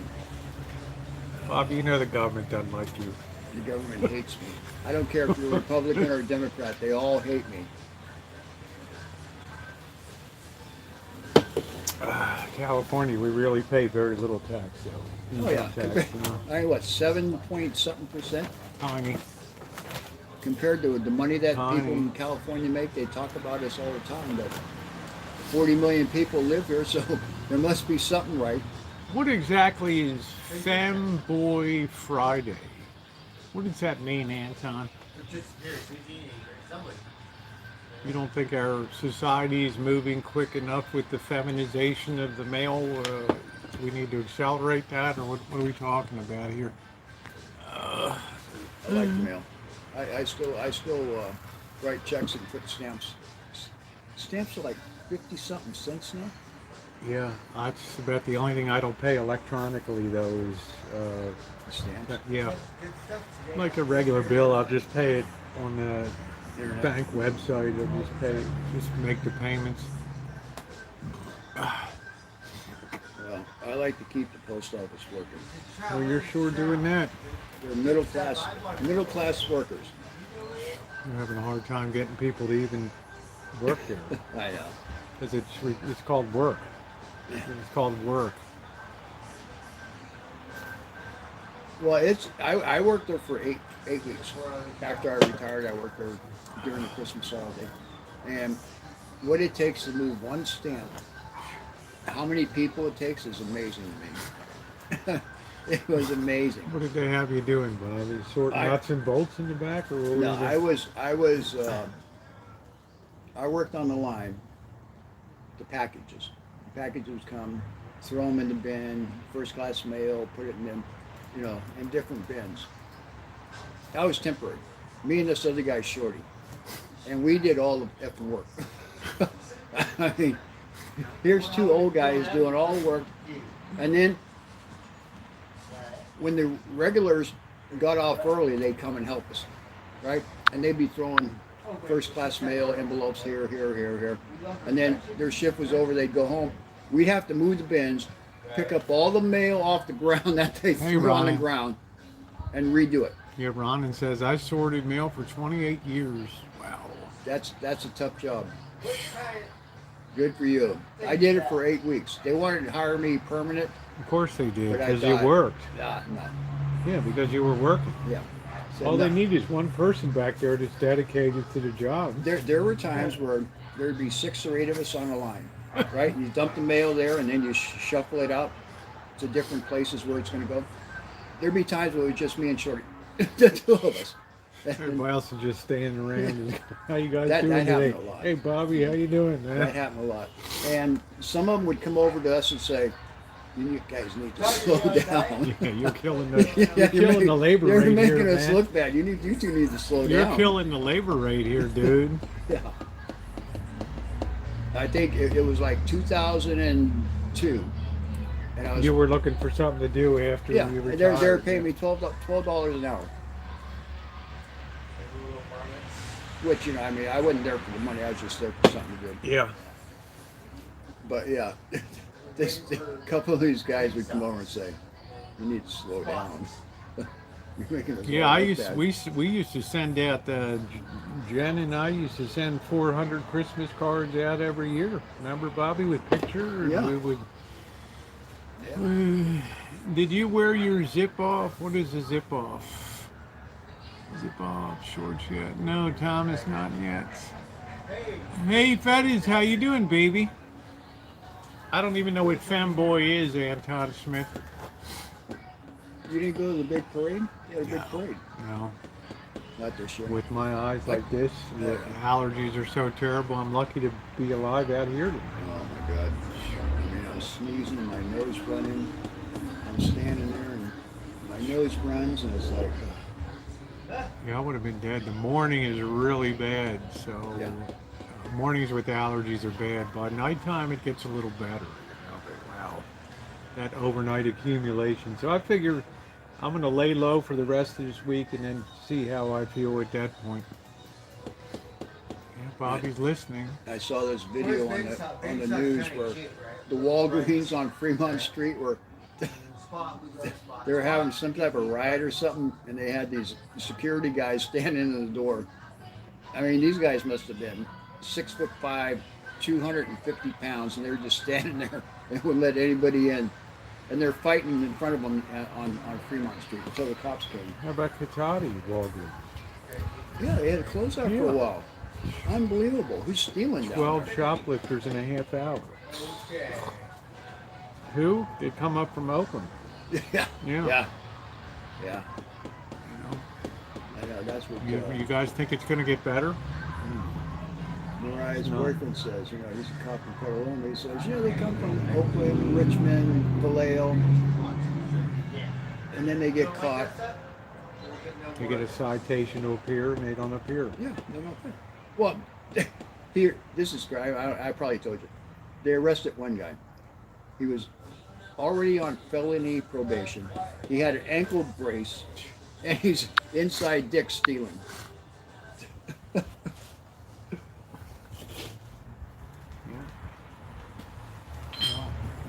Bob, you know the government doesn't like you. The government hates me. I don't care if you're a Republican or a Democrat. They all hate me. California, we really pay very little tax, though. Oh yeah, Income tax, you know. I what 7-point-something% Tiny. compared to the money that people Tiny. in California make. They talk about us all the time, but 40 million people live here, so there must be something right. What exactly is Femboy Friday? What does that mean, Anton? Just here, somebody. You don't think our society is moving quick enough with the feminization of the male? We need to accelerate that, or what are we talking about here? I like the mail. I still write checks and put stamps. Stamps are like 50-something cents now. Yeah, that's about the only thing I don't pay electronically, though, is Stamps. yeah, Good stuff today. like a regular bill. I'll just pay it on the Internet. bank website. I'll just pay, just make the payments. Well, I like to keep the post office working. Well, you're sure doing that. They're middle class workers. You're having a hard time getting people to even work there I know. because it's called work. It's called work. Well, I worked there for eight weeks. After I retired, I worked there during the Christmas holiday. And what it takes to move one stamp, how many people it takes is amazing to me. It was amazing. What did they have you doing, Bob? You sort nuts and bolts in the back, or what No, was it? I worked on the line, the packages. The packages come, throw them in the bin, first class mail, put it in them, in different bins. That was temporary. Me and this other guy, Shorty, and we did all the effing work. I mean, here's two old guys doing all the work, and then when the regulars got off early, they'd come and help us, right? And they'd be throwing first class mail envelopes here, and then their shift was over, they'd go home. we'd have to move the bins, pick up all the mail off the ground that they threw on the Ron. ground, and redo it. Yeah, Ronan says, I sorted mail for 28 years. Wow. That's a tough job. Good for you. I did it for 8 weeks. They wanted to hire me permanent. Of course they did, But I because you thought- worked. Nah, no. Yeah, because you were working. Yeah. So, All no. they need is one person back there that's dedicated to the job. There were times where there'd be 6 or 8 of us on a line, right? You dump the mail there, and then you shuffle it out to different places where it's going to go. There'd be times where it was just me and Shorty, the 2 of us. Everybody else is just standing around. And, how you guys That doing today? happened a lot. Hey, Bobby, how you doing, man? That happened a lot. And some of them would come over to us and say, "You guys need to slow down." Yeah, you're killing the, Yeah, you're killing the labor You're rate making here, us man. look bad. You two need to slow You're down. killing the labor rate here, dude. Yeah. I think it was like 2002, and I was You were looking for something to do after yeah. you retired. They were paying me $12 an hour, which I mean I wasn't there for the money. I was just there for something to do. Yeah. But yeah, a couple of these guys would come over and say, "You need to slow down." You're making us Yeah, all look bad. we used to send out Jen and I used to send 400 Christmas cards out every year. Remember, Bobby, with pictures? Yeah. We would. Did you wear your zip off? What is a zip off? Zip off shorts yet? No, Thomas, not yet. Hey, Fettis, how you doing, baby? I don't even know what femboy is, Anton Smith. You didn't go to the big parade? You had a big parade. No. Not this year. With my eyes like this, the allergies are so terrible. I'm lucky to be alive out here today. Oh my God. I mean, I was sneezing and my nose running. I'm standing there and my nose runs and it's like, Yeah, I would have been dead. The morning is really bad. So Yeah. mornings with allergies are bad. By nighttime, it gets a little better. Wow. That overnight accumulation. So I figure I'm going to lay low for the rest of this week and then see how I feel at that point. Yeah, Bobby's listening. I saw this video on the news where the Walgreens on Fremont Street were they were having some type of riot or something, and they had these security guys standing in the door. I mean, these guys must have been 6'5", 250 pounds, and they were just standing there and wouldn't let anybody in. And they're fighting in front of them on Fremont Street until the cops came. How about Katati, Walgreens? Yeah, they had to close out for Yeah. a while. Unbelievable. Who's stealing down 12 there? shoplifters in a half hour. Who? They come up from Oakland. Yeah. Yeah. Yeah. Yeah. You know, I know, that's what you guys think it's going to get better? Mariah's No. boyfriend says. You know, he's a cop in Petaluma. He says, yeah, they come from Oakland, Richmond, Vallejo, and then they get caught. They get a citation to appear and they don't appear. Yeah, they don't pay. Well, here, this is great. I probably told you. They arrested one guy. He was already on felony probation. He had an ankle brace, and he's inside Dick stealing.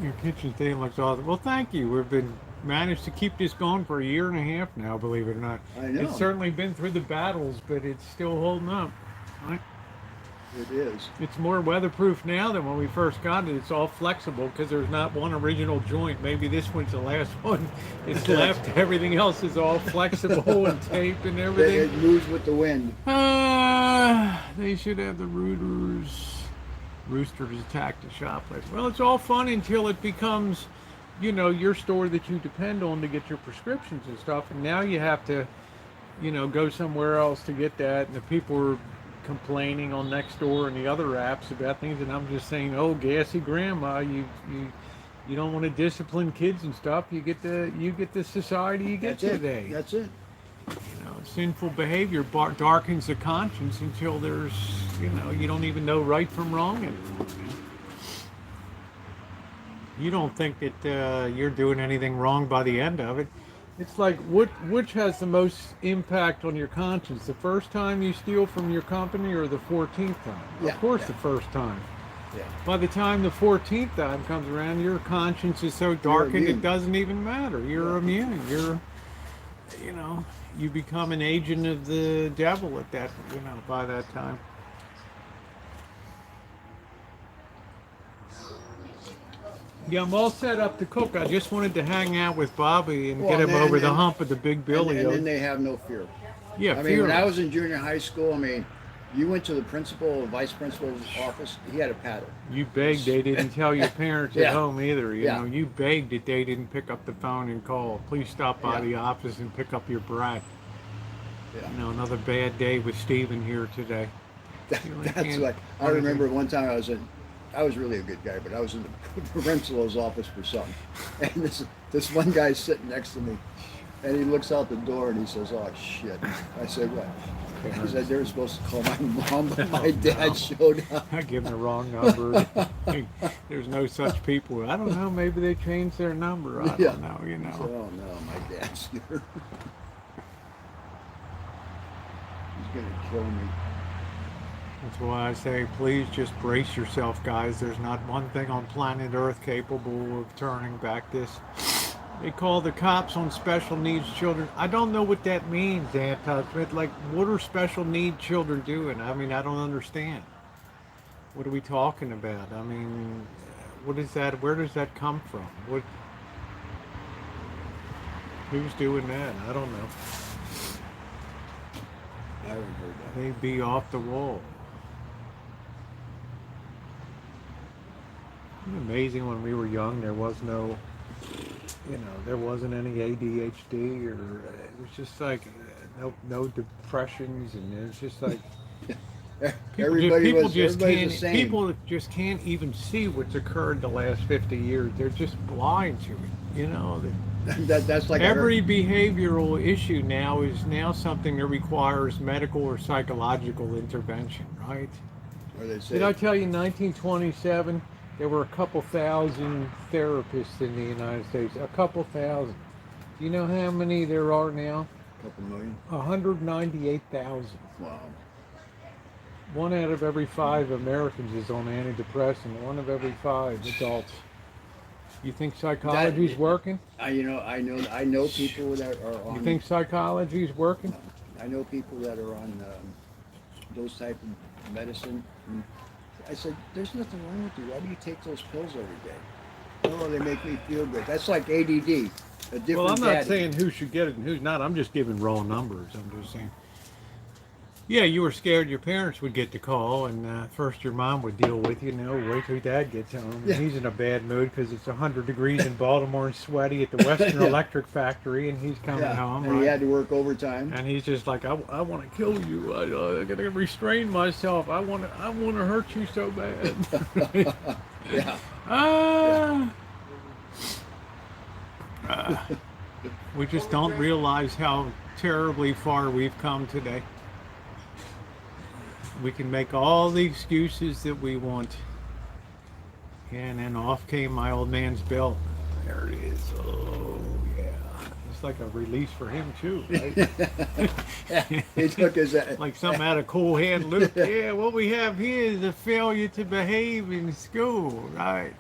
Your kitchen thing looks awesome. Well, thank you. We've been managed to keep this going for a year and a half now, believe it or not. I know. It's certainly been through the battles, but it's still holding up. Right? It is. It's more weatherproof now than when we first got it. It's all flexible because there's not one original joint. Maybe this one's the last one. It's left. Everything else is all flexible and tape and It everything. moves with the wind. They should have the roosters attack the shoplifters. Well, it's all fun until it becomes, you know, your store that you depend on to get your prescriptions and stuff. And now you have to, you know, go somewhere else to get that. And the people are complaining on Nextdoor and the other apps about things. And I'm just saying, oh, gassy grandma, you don't want to discipline kids and stuff. You get the society you get That's today. it. That's it. You know, sinful behavior darkens the conscience until there's, you know, you don't even know right from wrong anymore. You don't think that you're doing anything wrong by the end of it. It's like, which has the most impact on your conscience? The first time you steal from your company or the 14th time? Yeah, Of course, yeah. the first time. Yeah. By the time the 14th time comes around, your conscience is so darkened it immune. doesn't even matter. You're Yeah. immune. You know, you become an agent of the devil at that, by that time. Yeah, I'm all set up to cook. I just wanted to hang out with Bobby and Well, get him and- over the and- hump of the big Billy. And then they have no fear. Yeah, I mean, when I fearless. was in junior high school, I mean, you went to the principal or vice principal's office, he had a paddle. You begged they didn't tell your parents Yeah. at home either. You Yeah. know, you begged that they didn't pick up the phone and call. Please stop by Yeah. the office and pick up your brat. Yeah. You know, another bad day with Steven here today. You really That's can't like, I do remember anything. one time I was really a good guy, but I was in the principal's office for something. And this one guy's sitting next to me, and he looks out the door and he says, "Oh, shit." I said, "What?" He said, "They were supposed to call my mom, but my dad showed up." I give them the wrong number. There's no such people. I don't know. Maybe they changed their number. I Yeah. don't know. You I said, know. "Oh, no, my dad's here." He's going to kill me. That's why I say, please just brace yourself, guys. There's not one thing on planet Earth capable of turning back this. They call the cops on special needs children. I don't know what that means, Aunt Tussman. Like, what are special need children doing? I mean, I don't understand. What are we talking about? I mean, what is that? Where does that come from? What? Who's doing that? I don't know. I haven't heard that. They be off the wall. Isn't it amazing when we were young, there was no, there wasn't any ADHD or it was just like no depressions, and it was just like Everybody was just everybody's can't the same. people just can't even see what's occurred the last 50 years. They're just blind to it. That's like Every behavioral issue now is something that requires medical or psychological intervention, right? Or they say, Did I tell you in 1927 there were a couple thousand therapists in the United States? A couple thousand. Do you know how many there are now? couple million? 198,000. Wow. 1 out of every 5 Americans is on antidepressant. 1 of every 5 adults. You think psychology's working? I know people that are on. You think psychology's working? I know people that are on those type of medicine. And I said, "There's nothing wrong with you. Why do you take those pills every day?" "Oh, they make me feel good." That's like ADD. A different Well, I'm not daddy. saying who should get it and who's not. I'm just giving raw numbers. I'm just saying. Yeah, you were scared your parents would get the call, and first your mom would deal with you. Wait till dad gets home. Yeah. He's in a bad mood because it's 100 degrees in Baltimore and sweaty at the Western Yeah. Electric factory, and he's coming home. And Right? he had to work overtime. And he's just like, I want to kill you. I gotta restrain myself. I want to hurt you so bad. Yeah. We just don't realize how terribly far we've come today. We can make all the excuses that we want. And then off came my old man's belt. There it is. Oh, yeah. It's like a release for him, too, right? Yeah. He took his. Like something out of Cool Hand Luke. Yeah, what we have here is a failure to behave in school, right?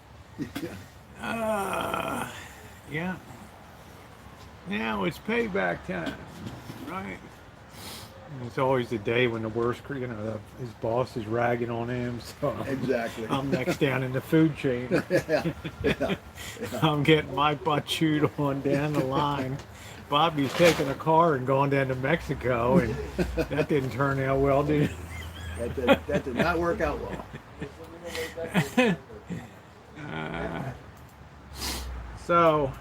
Yeah. Now it's payback time, right? And it's always the day when the worst, his boss is ragging on him. So Exactly. I'm next down in the food chain. Yeah. I'm getting my butt chewed on down the line. Bobby's taking a car and going down to Mexico, and that didn't turn out well, did it? That did not work out well. So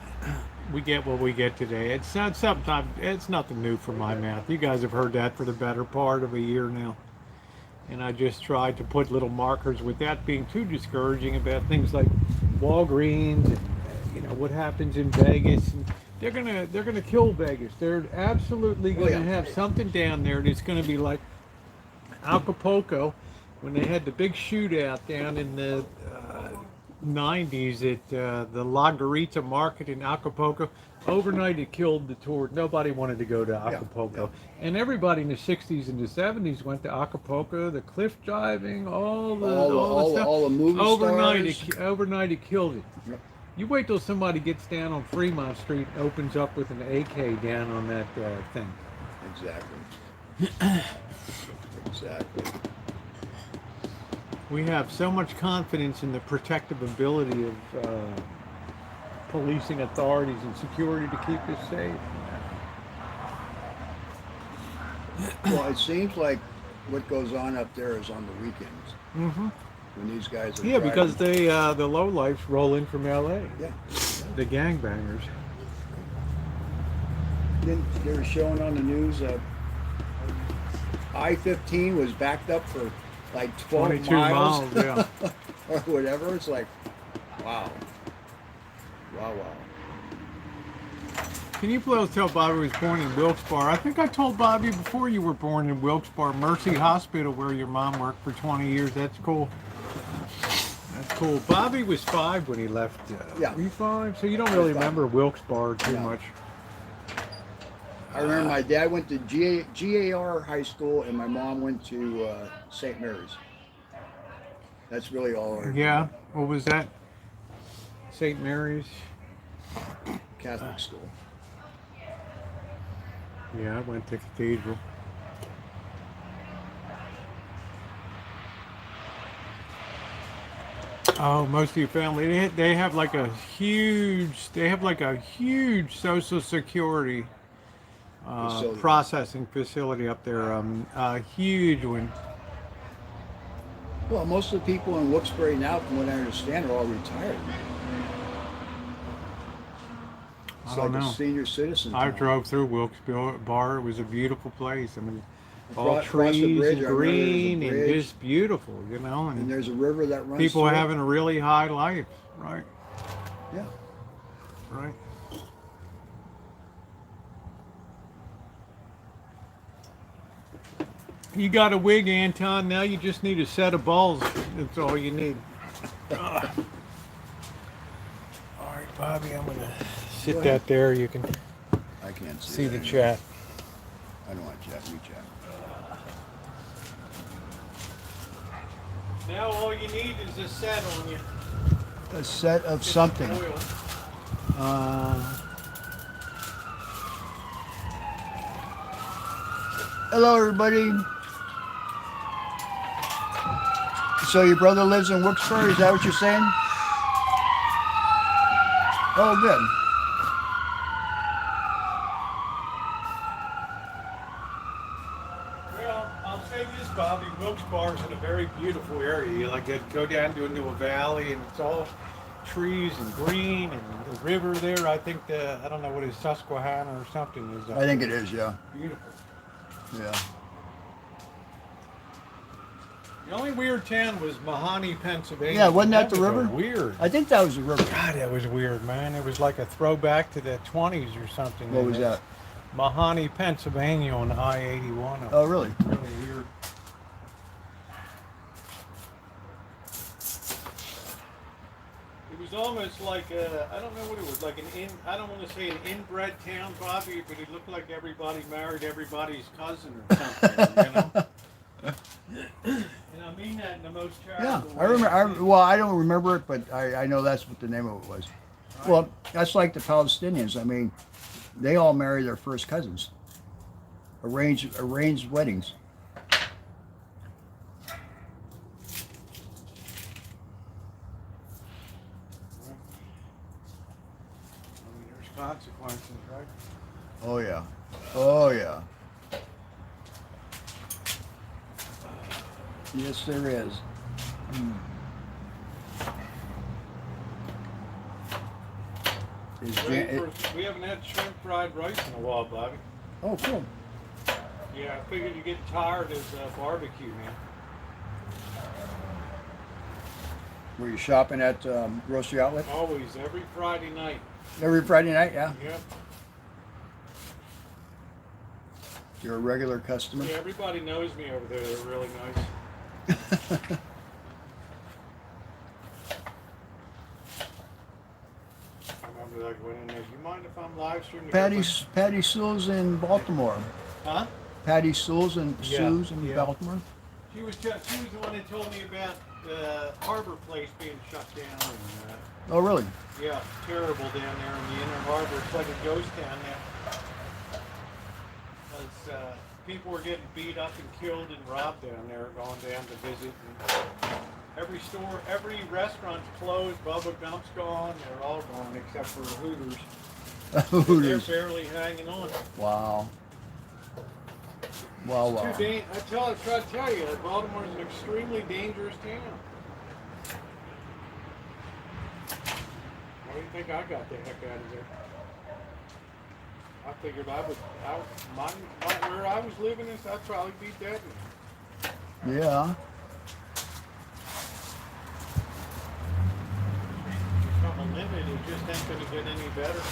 we get what we get today. It's not something. It's nothing new from my mouth. You guys have heard that for the better part of a year now, and I just tried to put little markers without being too discouraging about things like Walgreens and what happens in Vegas. And they're gonna kill Vegas. They're absolutely gonna have something down there that's gonna be like Acapulco when they had the big shootout down in the '90s at the La Garita Market in Acapulco. Overnight, it killed the tour. Nobody wanted to go to Acapulco, and everybody in the '60s and the '70s went to Acapulco. The cliff diving, all the stuff. all the movie Overnight, stars. overnight, it killed it. Yep. You wait till somebody gets down on Fremont Street and opens up with an AK down on that thing. Exactly. Exactly. We have so much confidence in the protective ability of policing authorities and security to keep us safe. Well, it seems like what goes on up there is on the weekends Hmm. when these guys are Yeah, driving. because they the lowlifes roll in from LA, Yeah. the gangbangers. Then they were showing on the news I-15 was backed up for like 12 22 miles, miles, yeah. or whatever. It's like, wow. Wow, wow. Can you please tell Bobby was born in Wilkes-Barre? I think I told Bobby before you were born in Wilkes-Barre, Mercy Hospital, where your mom worked for 20 years. That's cool. That's cool. Bobby was 5 when he left. Yeah. Were you 5? So you don't really 5. remember Wilkes-Barre too No. much. I remember my dad went to GAR High School and my mom went to St. Mary's. That's really all I remember. Yeah. What was that? St. Mary's? Catholic school. Yeah, I went to Cathedral. Oh, most of your family, they have like a huge, Social Security Facility. processing facility up there. A huge one. Well, most of the people in Wilkes-Barre now, from what I understand, are all retired. It's I don't like know. a senior citizen I town. drove through Wilkes-Barre. It was a beautiful place. I mean, all Across the trees bridge, and I remember there's a green and bridge. just beautiful, you know. And And there's a river that runs people through it. having a really high life, right? Yeah. Right. You got a wig, Anton. Now you just need a set of balls. That's all you need. All right, Bobby, I'm gonna sit Go that ahead. there. You can I can't see that the anymore. chat. I don't want to chat. You chat. Now all you need is a set on you. A set of Get something. some oil. Hello, everybody. So your brother lives in Wilkes-Barre? Is that what you're saying? Oh, good. Well, I'll say this, Bobby. Wilkes-Barre is in a very beautiful area. You like go down into a valley, and it's all trees and green, and the river there. I think I don't know what it is, Susquehanna or something is. I think it is, yeah. Beautiful. Yeah. The only weird town was Mahoney, Pennsylvania. Yeah, wasn't that the was a river? Weird. I think that was the river. God, that was weird, man. It was like a throwback to the 20s or something. What was that? Mahoney, Pennsylvania on I-81. Oh, really? Really weird. It was almost like I don't know what it was, like I don't want to say an inbred town, Bobby, but it looked like everybody married everybody's cousin or something, you know? And I mean that in the most Yeah, charitable I way. remember. Well, I don't remember it, but I know that's what the name of it was. Well, that's like the Palestinians. I mean, they all marry their first cousins. Arranged weddings. I mean, there's consequences, right? Oh yeah. Oh yeah. Yes, there is. Is We haven't had shrimp fried rice in a while, Bobby. oh, cool. Yeah, I figured you get tired of barbecue, man. Were you shopping at Grocery Outlet Always, every Friday night. every Friday night? Yeah. Yep. You're a regular customer. Yeah, everybody knows me over there. They're really nice. Livestream to go Patty Sue's in Baltimore. Huh? Patty Sue's in Yeah, Sue's in yeah. Baltimore. She was the one that told me about the Harbor Place being shut down. And, Oh, really? yeah, terrible down there in the Inner Harbor. It's like a ghost town now. Because people were getting beat up and killed and robbed down there, going down to visit. And every store, every restaurant's closed. Bubba Gump's gone. They're all gone except for Hooters. Hooters. They're barely hanging on. Wow. Wow, wow. I try to tell you, Baltimore is an extremely dangerous town. Why do you think I got the heck out of there? I figured where I was living is, I'd probably be dead now. Yeah. It's not limited, it just ain't going to get any better.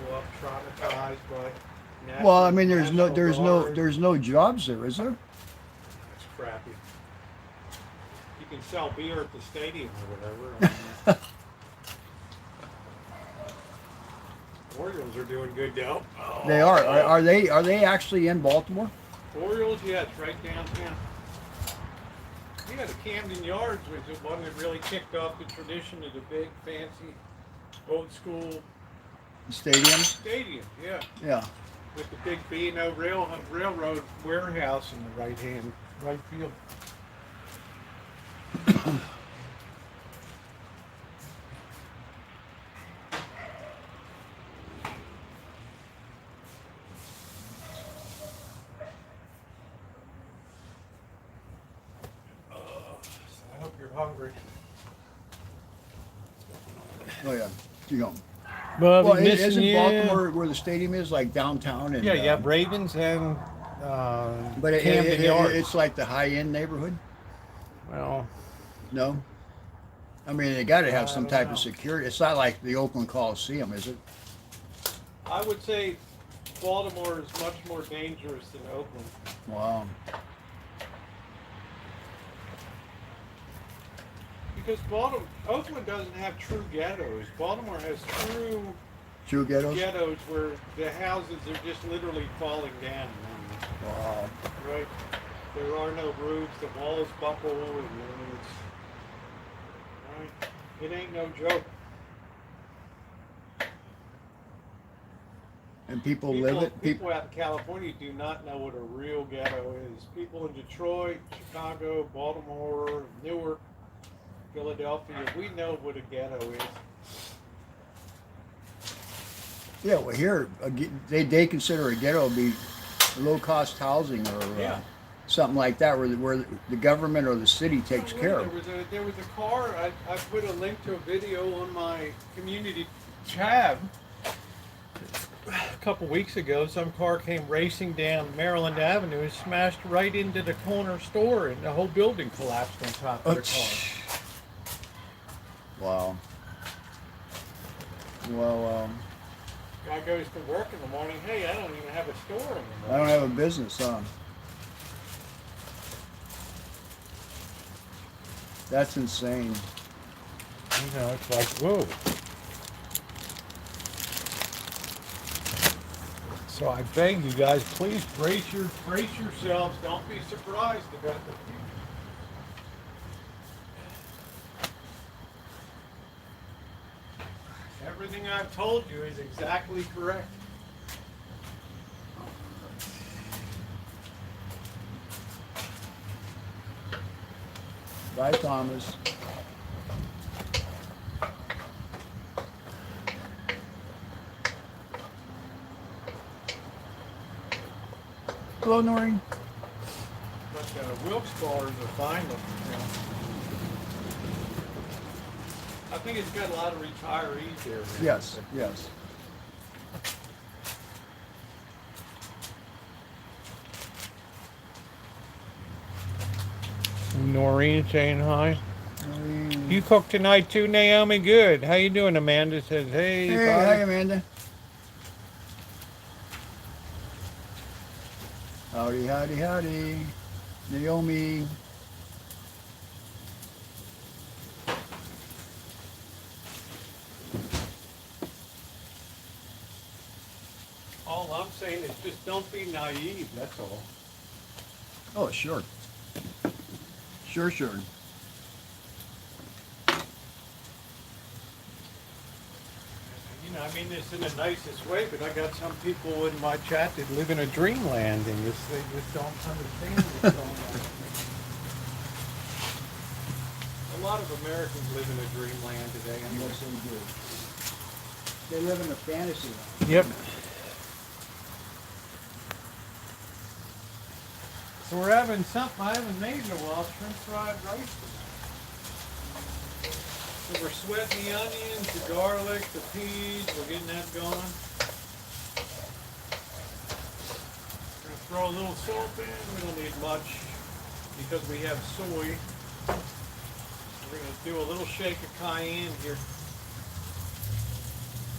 Grow up traumatized by Well, I mean, there's no jobs there, is there? That's crappy. You can sell beer at the stadium or whatever. Orioles are doing good though. They are. Are they actually in Baltimore? Orioles, yeah, it's right downtown. Yeah, the Camden Yards was the one that really kicked off the tradition of the big, fancy, old school Stadium. Yeah, Yeah. with the big B&O railroad warehouse in the right field. I hope you're hungry. Oh yeah. You know. Well, Well, isn't Baltimore where the stadium is, like downtown? And, Yeah, you have Ravens and But Camden Yards. it's like the high-end neighborhood. Well, No. I mean, they got to have some don't type know. of security. It's not like the Oakland Coliseum, is it? I would say Baltimore is much more dangerous than Oakland. Wow. Because Oakland doesn't have true ghettos. Baltimore has True ghettos. ghettos where the houses are just literally falling down. Wow. Right? There are no roofs. The walls buckle, and it's right. It ain't no joke. And people live it. People out in California do not know what a real ghetto is. People in Detroit, Chicago, Baltimore, Newark, Philadelphia, we know what a ghetto is. Yeah, well, here they consider a ghetto to be low-cost housing or something like that, where the government or the city takes care of. There was a car. I put a link to a video on my community tab a couple weeks ago. Some car came racing down Maryland Avenue and smashed right into the corner store, and the whole building collapsed on top of the car. Wow. Well, Guy goes to work in the morning. Hey, I don't even have a store anymore. I don't have a business, huh? That's insane. You know, it's like, whoa. So I beg you guys, please brace yourselves. Don't be surprised about the future. Everything I've told you is exactly correct. Bye, Thomas. Hello, Noreen. But Wilkes bars are fine looking now. I think it's got a lot of retirees there. Now. Yes, yes. Noreen saying hi. Noreen. You cooked tonight too, Naomi? Good. How you doing? Amanda says, hey. Hey, buddy. hi, Amanda. Howdy, howdy, howdy. Naomi. saying is just don't be naive, that's all. Oh, sure. Sure. You know, I mean this in the nicest way, but I got some people in my chat that live in a dreamland and they just don't understand what's going on. A lot of Americans live in a dreamland today. Anyway. Yes, they do. They live in a fantasy land. Yep. So we're having something I haven't made in a while, shrimp fried rice tonight. So we're sweating the onions, the garlic, the peas, we're getting that going. We're gonna throw a little salt in, we don't need much because we have soy. We're gonna do a little shake of cayenne here,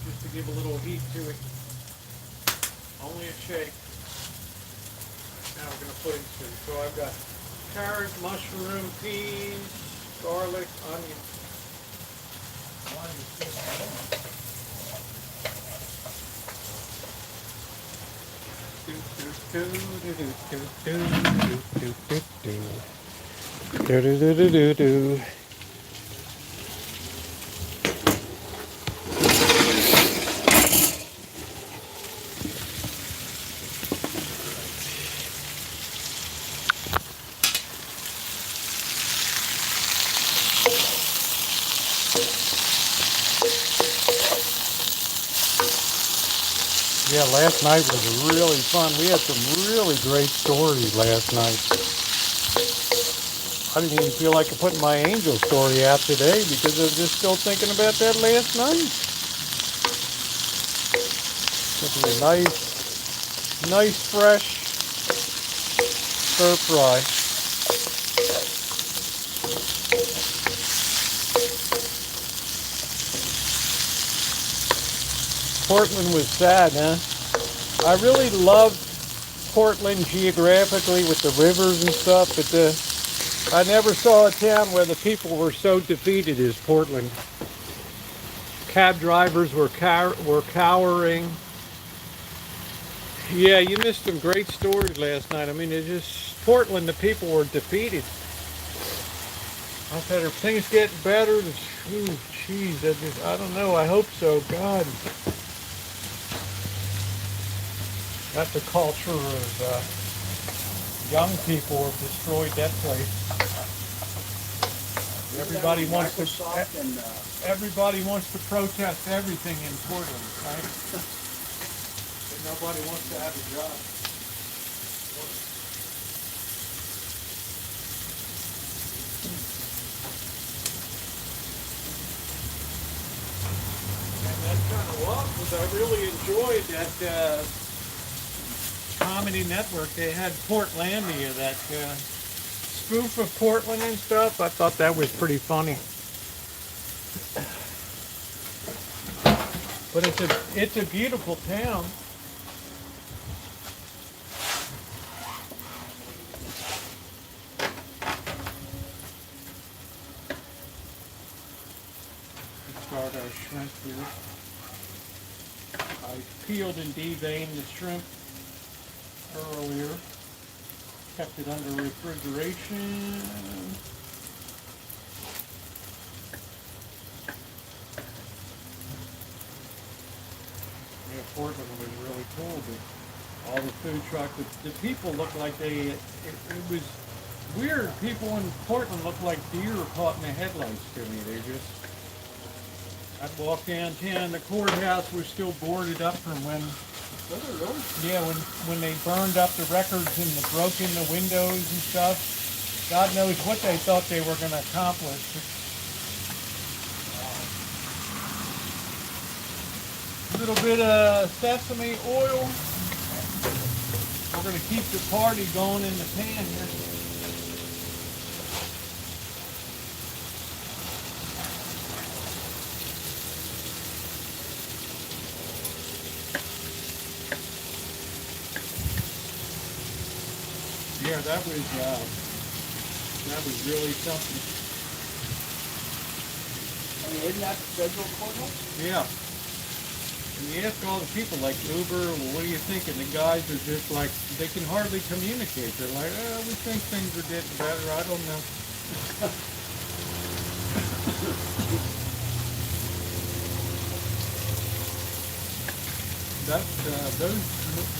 just to give a little heat to it. Only a shake. Now we're going to put it through. So I've got carrot, mushroom, peas, garlic, onion. Yeah, last night was really fun. We had some really great stories last night. I didn't even feel like putting my angel story out today because I was just still thinking about that last night. This is a nice fresh stir fry. Portland was sad, huh? I really loved Portland geographically with the rivers and stuff, but I never saw a town where the people were so defeated as Portland. Cab drivers were cowering. Yeah, you missed some great stories last night. I mean, it's just Portland, the people were defeated. I said, are things getting better? Ooh, jeez, I don't know. I hope so. God. That's the culture of young people have destroyed that place. Everybody wants to protest everything in Portland, right? But nobody wants to have a job. And that's kind of what was I really enjoyed that Comedy Network. They had Portlandia, that spoof of Portland and stuff. I thought that was pretty funny. But it's a beautiful town. Let's start our shrimp here. I peeled and deveined the shrimp earlier, kept it under refrigeration. Yeah, Portland was really cool, but all the food trucks, the people looked like it was weird. People in Portland looked like deer caught in the headlights to me. I'd walk downtown, the courthouse was still boarded up from when yeah, when they burned up the records and broke in the windows and stuff. God knows what they thought they were going to accomplish. A little bit of sesame oil. We're going to keep the party going in the pan here. Yeah, that was really something. I mean, isn't that federal courthouse? Yeah. And you ask all the people like Uber, well, what do you think? And the guys are just like, they can hardly communicate. They're like, oh, we think things are getting better. I don't know. Those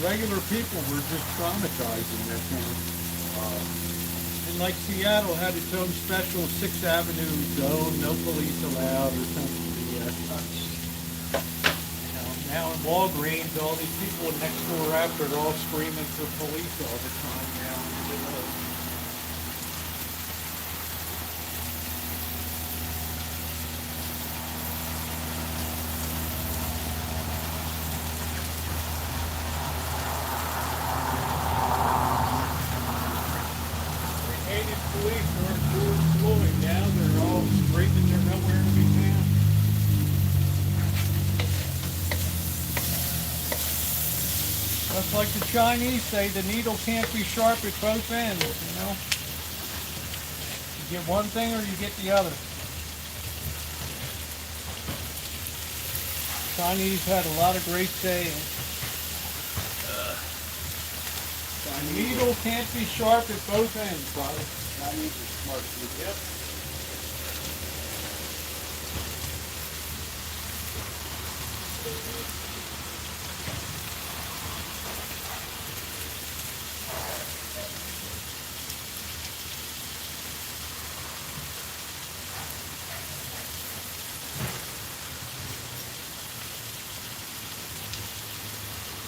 regular people were just traumatized in that town. And like Seattle had its own special 6th Avenue zone, no police allowed or something. Now in Walgreens, all these people next door after are all screaming for police all the time now. They hated police during George Floyd. Now they're all screaming they're nowhere to be found. Just like the Chinese say, the needle can't be sharp at both ends, you know? You get one thing or you get the other. Chinese had a lot of great sayings. The needle can't be sharp at both ends, brother. Chinese are smart people. Yep.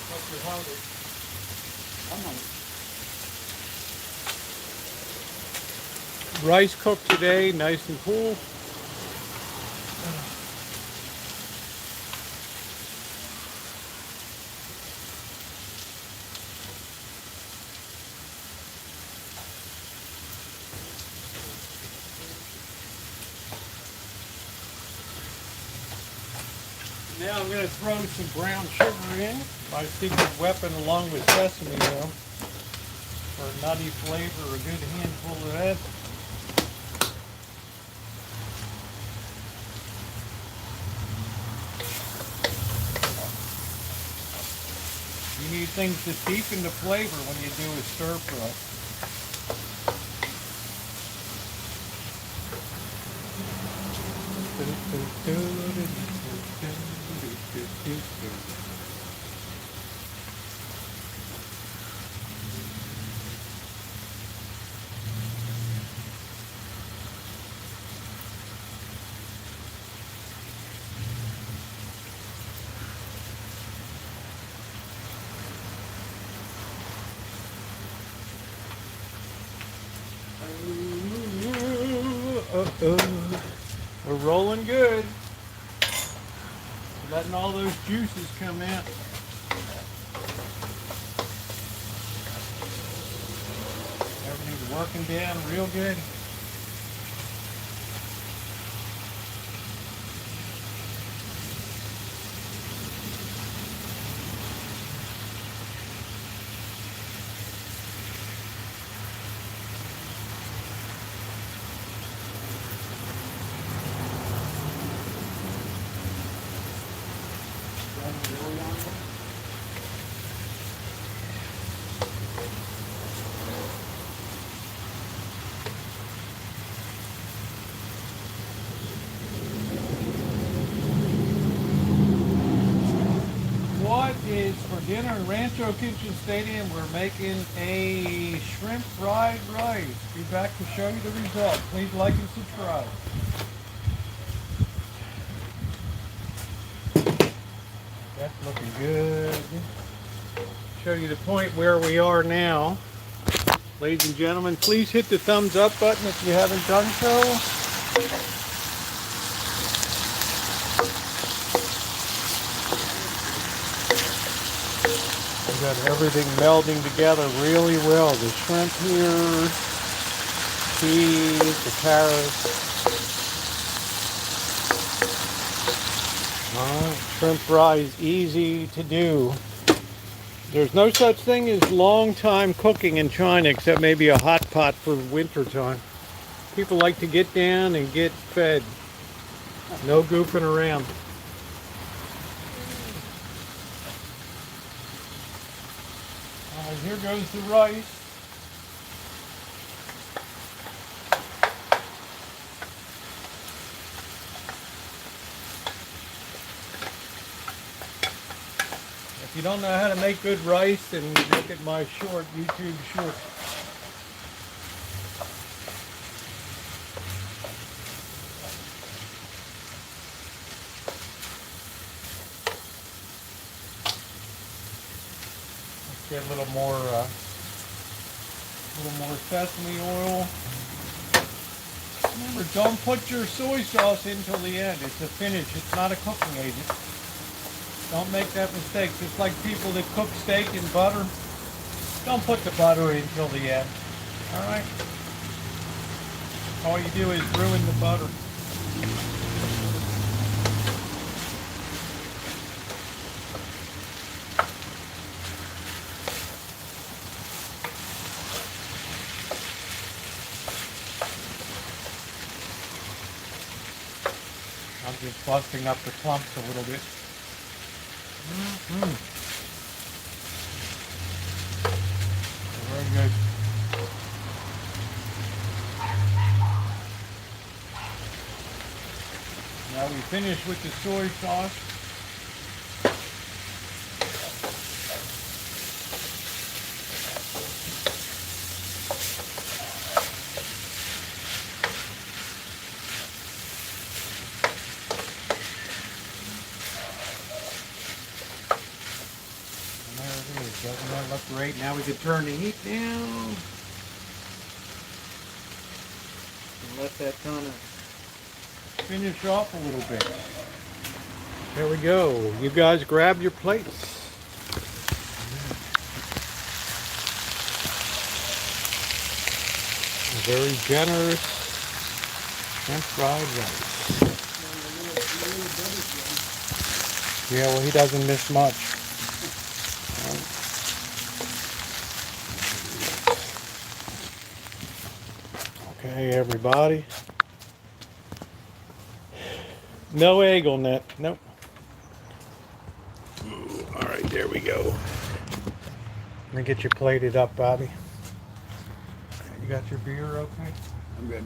Hope you're hungry. I'm hungry. Rice cooked today, nice and cool. Now I'm going to throw some brown sugar in, my secret weapon along with sesame oil for a nutty flavor, a good handful of that. You need things to deepen the flavor when you do a stir fry. We're rolling good. Letting all those juices come out. Everything's working down real good. What is for dinner in Rancho Kitchen Stadium? We're making a shrimp fried rice. Be back to show you the result. Please like and subscribe. That's looking good. Show you the point where we are now. Ladies and gentlemen, please hit the thumbs up button if you haven't done so. We've got everything melding together really well. The shrimp here, cheese, the carrots. Shrimp fry is easy to do. There's no such thing as long time cooking in China except maybe a hot pot for winter time. People like to get down and get fed. No goofing around. here goes the rice. If you don't know how to make good rice, then look at my YouTube short. Let's get a little more sesame oil. Remember, don't put your soy sauce in till the end. It's a finish. It's not a cooking agent. Don't make that mistake. Just like people that cook steak in butter, don't put the butter in till the end. All right? All you do is ruin the butter. I'm just busting up the clumps a little bit. Very good. Now we finish with the soy sauce. Doesn't that look great? Now we can turn the heat down and let that kind of finish off a little bit. There we go. You guys grab your plates. Very generous shrimp fried rice. Yeah, well, he doesn't miss much. Okay, everybody. No egg on that. Nope. All right, there we go. Let me get you plated up, Bobby. You got your beer okay? I'm good.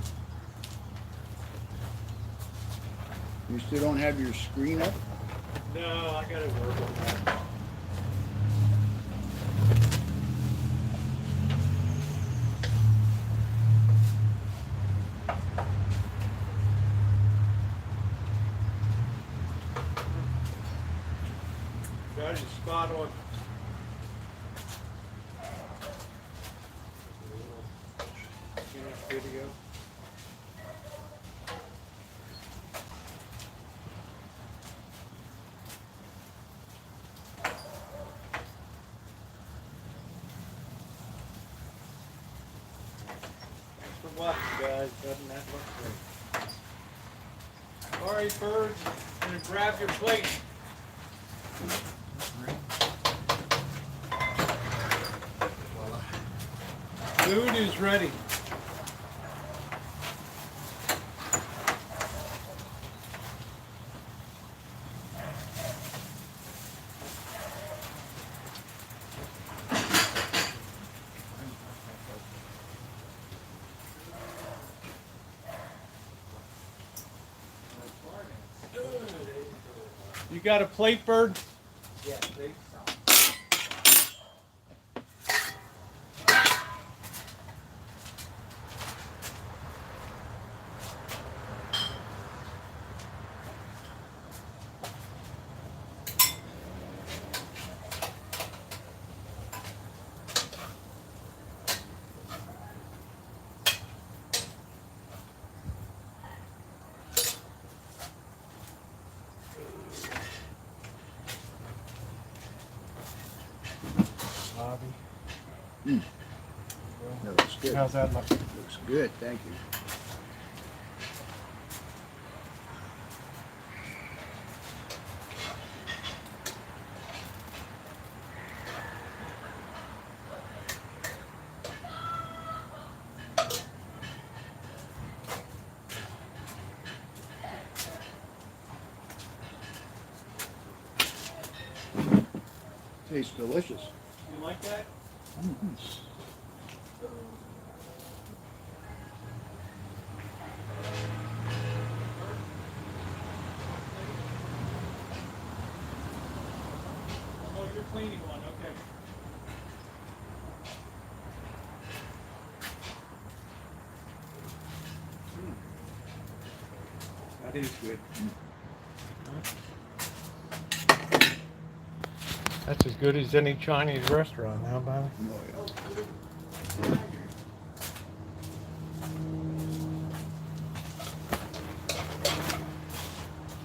You still don't have your screen up? No, I gotta work on that. Got you spot on. Video. Thanks for watching, guys. Doesn't that look great? All right, birds, I'm gonna grab your plate. Food is ready. You got a plate, Bird? Yeah, please. Bobby. That looks good. How's that look? Looks good, thank you. Tastes delicious. You like that? Oh, you're cleaning one, okay. That is good. That's as good as any Chinese restaurant now, Bobby. Oh, yeah.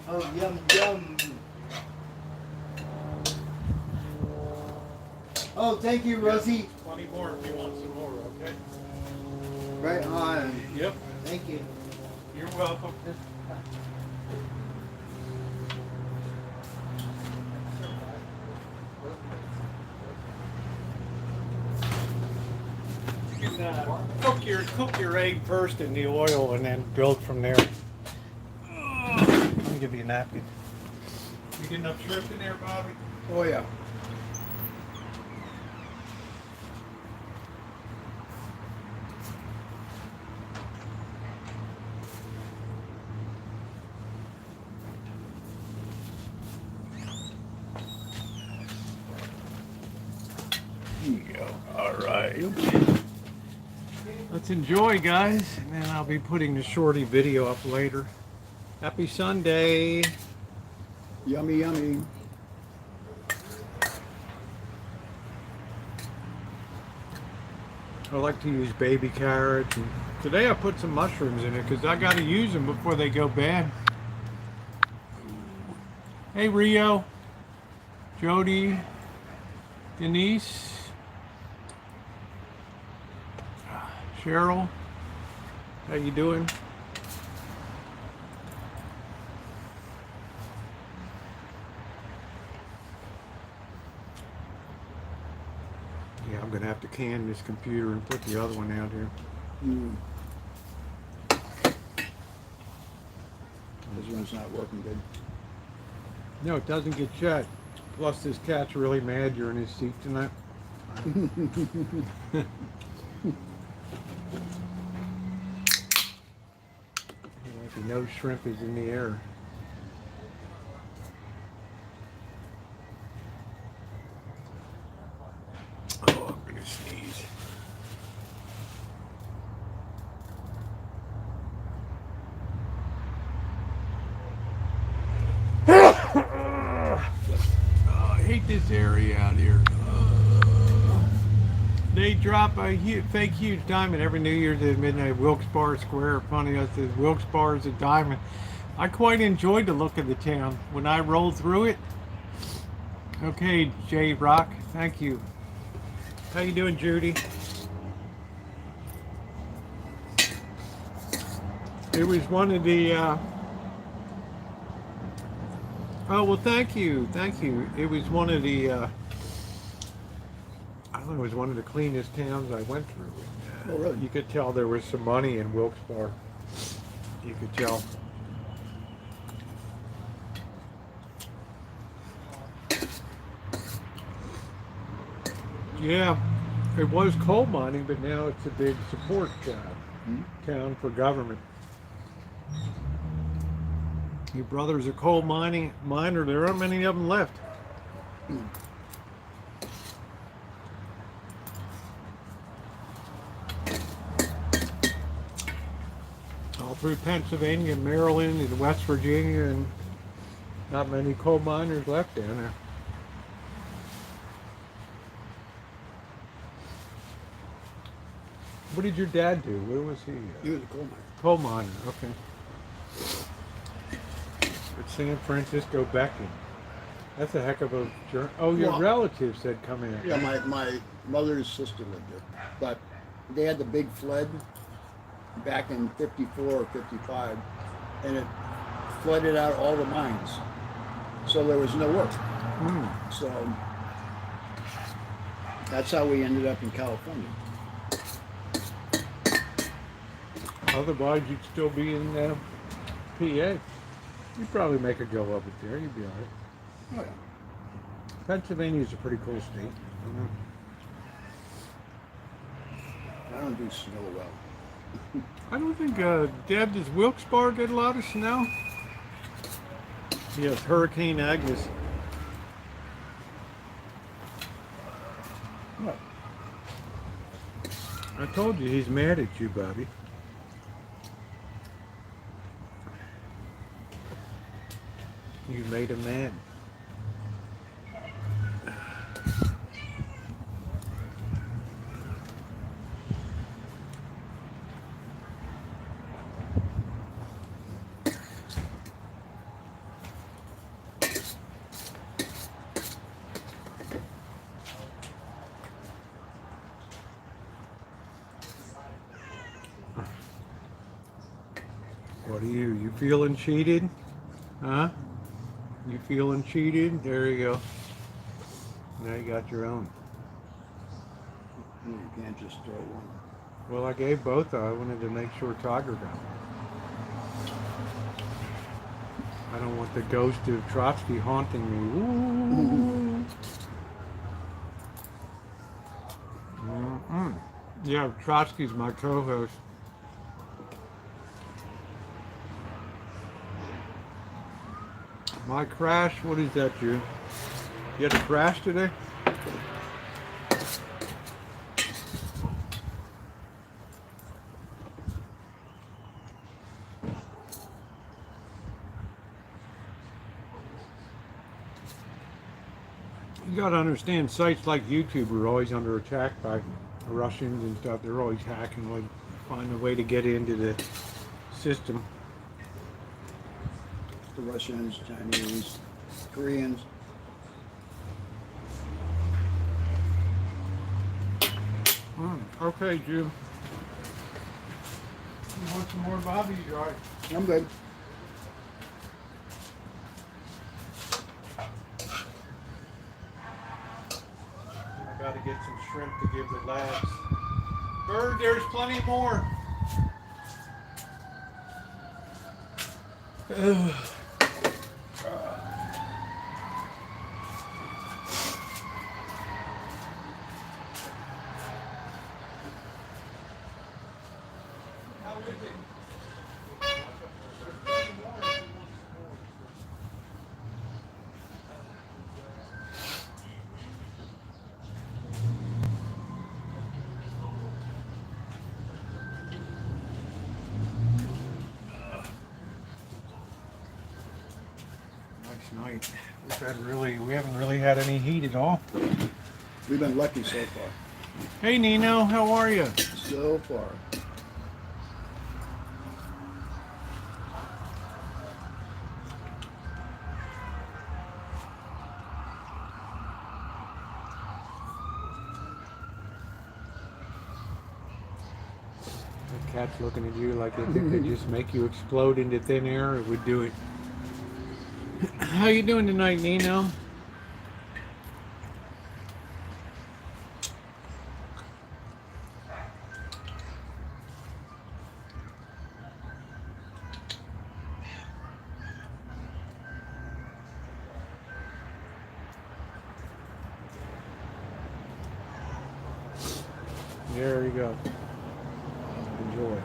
Oh, yum, yum. Oh, thank you, Rosie. 20 more if you want some more, okay? Right on. Yep, Thank you. you're welcome. You can cook your egg first in the oil and then build from there. Let me give you a napkin. You get enough shrimp in there, Bobby? Oh, yeah. Here you go. All right. Let's enjoy, guys, and then I'll be putting the shorty video up later. Happy Sunday. Yummy, yummy. I like to use baby carrots. And today I put some mushrooms in it because I got to use them before they go bad. Hey, Rio, Jody, Denise, Cheryl, how you doing? Yeah, I'm gonna have to can this computer and put the other one out here. Mm. This one's not working good. No, it doesn't get shut. Plus, this cat's really mad you're in his seat tonight. He knows shrimp is in the air. Oh, I'm gonna sneeze. Oh, I hate this area out here. They drop a fake huge diamond every New Year's at midnight. Wilkes-Barre Square. Funny, I said Wilkes-Barre is a diamond. I quite enjoyed the look of the town when I rolled through it. Okay, J Rock, thank you. How you doing, Judy? It was one of the. Oh well, thank you, thank you. It was one of the. I don't know. It was one of the cleanest towns I went through. Oh, really? You could tell there was some money in Wilkes-Barre. You could tell. Yeah, it was coal mining, but now it's a big support town for government. Your brother's a coal miner. There aren't many of them left. All through Pennsylvania, Maryland, and West Virginia, and not many coal miners left down there. What did your dad do? Where was he? He was a coal miner. Coal miner, okay. At San Francisco Becking. That's a heck of a journey. Oh, your Well, relative said come in. Yeah, my mother's sister lived there. But they had the big flood back in 54 or 55, and it flooded out all the mines. So there was no work. So that's how we ended up in California. Otherwise, you'd still be in PA. You'd probably make a go of it there. You'd be all right. Oh, yeah. Pennsylvania's a pretty cool state. don't do snow well. I don't think, Deb, does Wilkes-Barre get a lot of snow? Yes, Hurricane Agnes. What? I told you he's mad at you, Bobby. You made him mad. What are you? You feeling cheated? Huh? You feeling cheated? There you go. Now you got your own. You can't just throw one. Well, I gave both. I wanted to make sure Tiger got one. I don't want the ghost of Trotsky haunting me. Ooh. Mm-mm. Yeah, Trotsky's my co-host. My crash, what is that, you? You had a crash today? You gotta understand, sites like YouTube are always under attack by Russians and stuff. They're always hacking, like find a way to get into the system. The Russians, Chinese, Koreans. Okay, Jim. You want some more Bobby dry? I'm good. I gotta get some shrimp to give the lads. Bird, there's plenty more. Ugh. How is it? Night. We haven't really had any heat at all. We've been lucky so far. Hey Nino, how are you? So far. The cat's looking at you like if it could just make you explode into thin air, it would do it. How you doing tonight, Nino? There you go. Enjoy.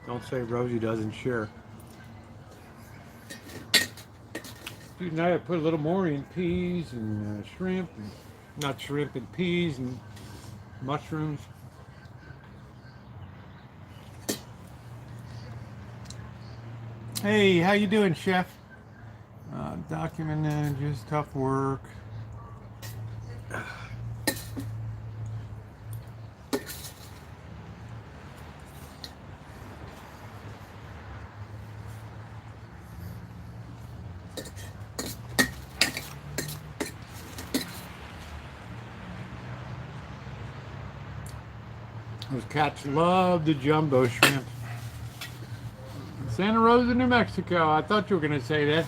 Don't say Rosie doesn't share. Dude, now I put a little more in peas and shrimp, and not shrimp and peas and mushrooms. Hey, how you doing, Chef? Document just tough work. Those cats love the jumbo shrimp. Santa Rosa, New Mexico. I thought you were going to say that.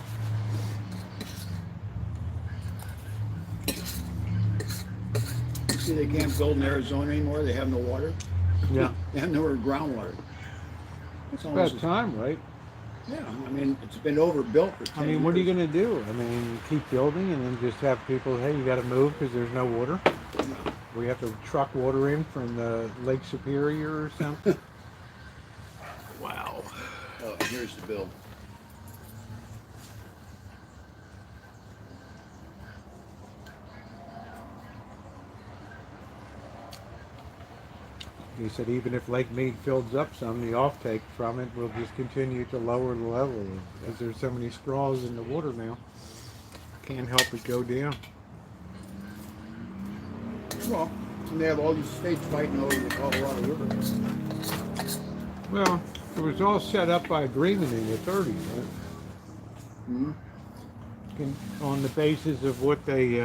See, they can't build in Arizona anymore. They have no water. Yeah. They have no groundwater. It's about time, right? Yeah, I mean, it's been overbuilt for 10 I mean, what are you going to do? I mean, keep building and then just have people, hey, you got to move because there's no water? We have to truck water in from the Lake Superior or something. Wow. Oh, and here's the bill. He said even if Lake Mead fills up some, the offtake from it will just continue to lower the level as there's so many straws in the water now. Can't help it go down. Well, and they have all these states fighting over the Colorado River. Well, it was all set up by agreement in the 30s, right? Mm-hmm. On the basis of what they,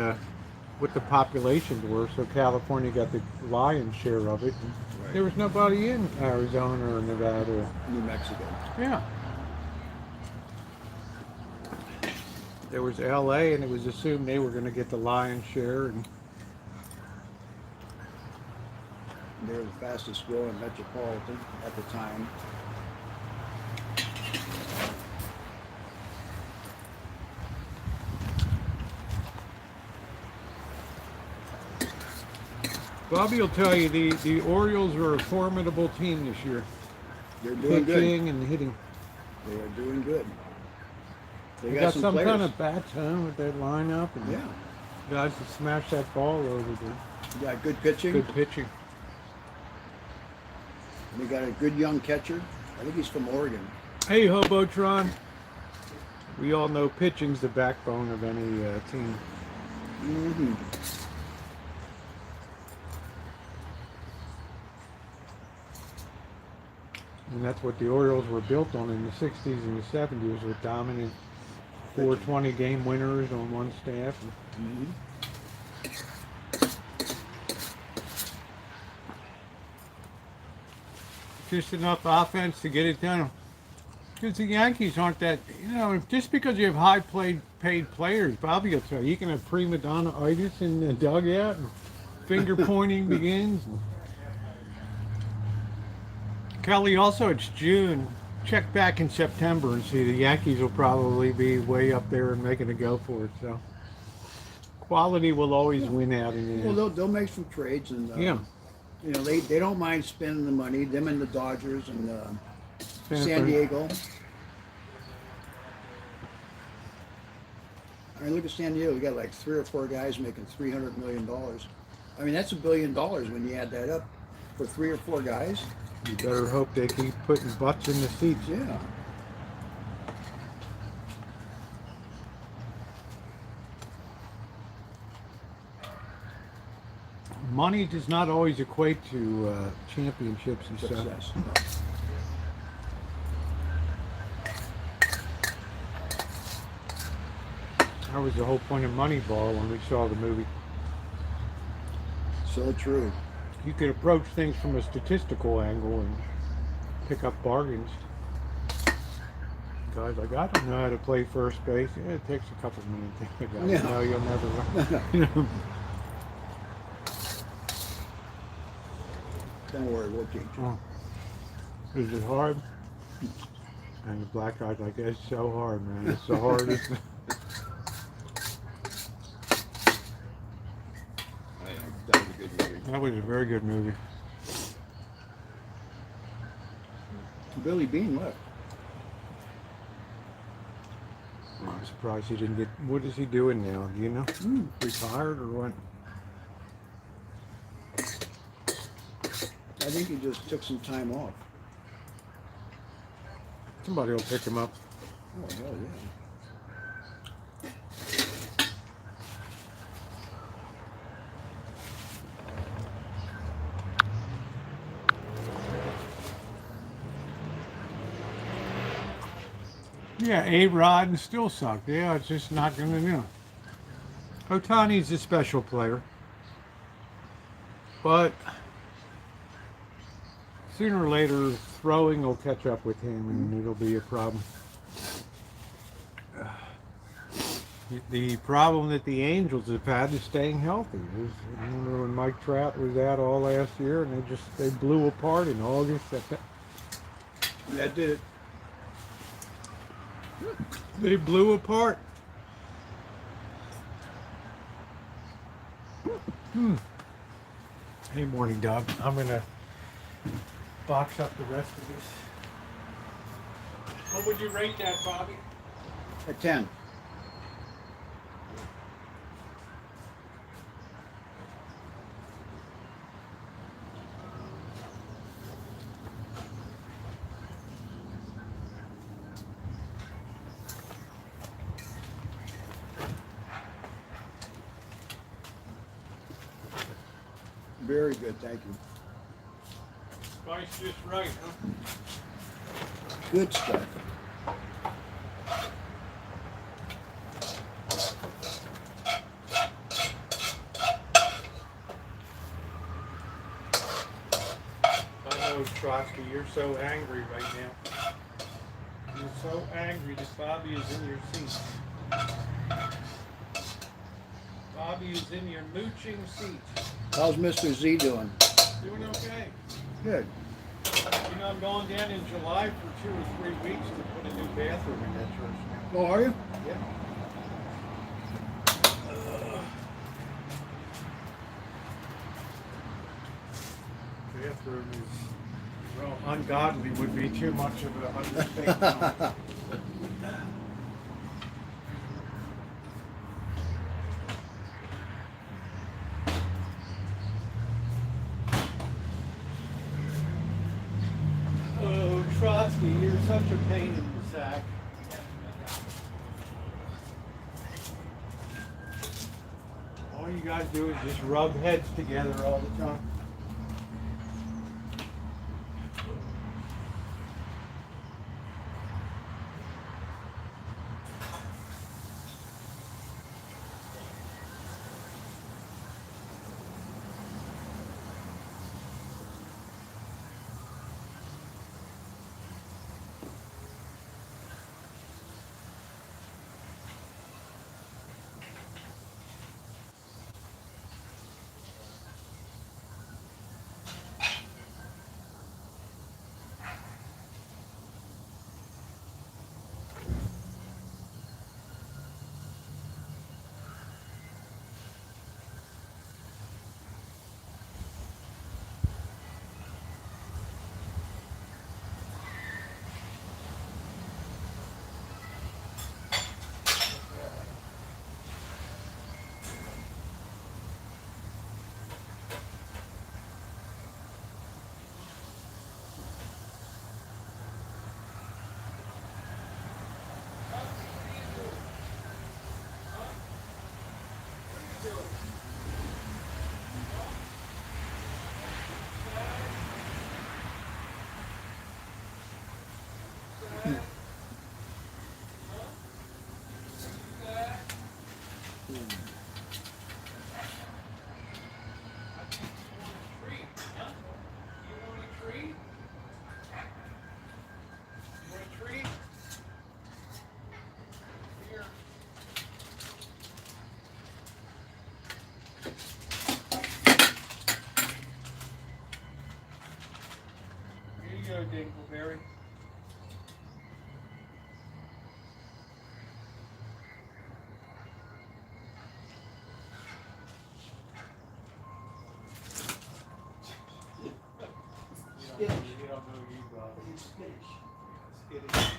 what the populations were. So California got the lion's share of it. Right. There was nobody in Arizona or Nevada. Or, New Mexico. yeah. There was LA, and it was assumed they were going to get the lion's share. And They were the fastest growing metropolitan at the time. Bobby will tell you the Orioles are a formidable team this year. They're doing Pitching good. and hitting. They are doing good. They They got some players. kind of bats, huh, with that lineup. And Yeah. guys to smash that ball over there. They got good pitching. Good pitching. They got a good young catcher. I think he's from Oregon. Hey, Hobotron. We all know pitching's the backbone of any team. Mm-hmm. And that's what the Orioles were built on in the 60s and the 70s with dominant 420 game winners on one staff. Mm-hmm. Just enough offense to get it done. Because the Yankees aren't that, you know, just because you have high paid players, Bobby will tell you, you can have prima donna-itis in the dugout and finger pointing begins. Kelly, also it's June. Check back in September and see the Yankees will probably be way up there and making a go for it. So quality will always win out in the end. Well, they'll make some trades, and Yeah. you know, they don't mind spending the money. Them and the Dodgers and San Fran- Diego. I mean, look at San Diego. We got like 3 or 4 guys making $300 million. I mean, that's $1 billion when you add that up for 3 or 4 guys. You better hope they keep putting butts in the seats. Yeah. Money does not always equate to championships and stuff. Success. That was the whole point of Moneyball when we saw the movie. So true. You could approach things from a statistical angle and pick up bargains. Guys like, I don't know how to play first base. Yeah, it takes a couple minutes. The guy, Yeah. no, you'll never learn. You know? Don't worry, we'll teach you. Oh. Is it hard? And the black guy's like, it's so hard, man. It's the hardest. That was a good movie. That was a very good movie. Billy Bean left. I'm surprised he didn't get. What is he doing now? Do you know? Retired or what? I think he just took some time off. Somebody will pick him up. Oh, hell yeah. Yeah, A-Rod and still sucked. Yeah, it's just not going to, you know. Otani's a special player. But sooner or later, throwing will catch up with him and it'll be a problem. The problem that the Angels have had is staying healthy. I remember when Mike Trout was out all last year and they blew apart in August. That did it. They blew apart. Hey, morning, dog. I'm gonna box up the rest of this. What would you rate that, Bobby? A 10. Very good, thank you. Spice just right, huh? Good stuff. I know, Trotsky, you're so angry right now. You're so angry that Bobby is in your seat. Bobby is in your mooching seat. How's Mr. Z doing? Doing okay. Good. You know, I'm going down in July for 2 or 3 weeks to put a new bathroom in that church now. Oh, are you? Yeah. Bathroom is, well, ungodly would be too much of an understatement. Oh, Trotsky, you're such a pain in the sack. All you guys do is just rub heads together all the time. Here you go, Dingleberry. You don't know you, Bobby. He's skittish. Skittish.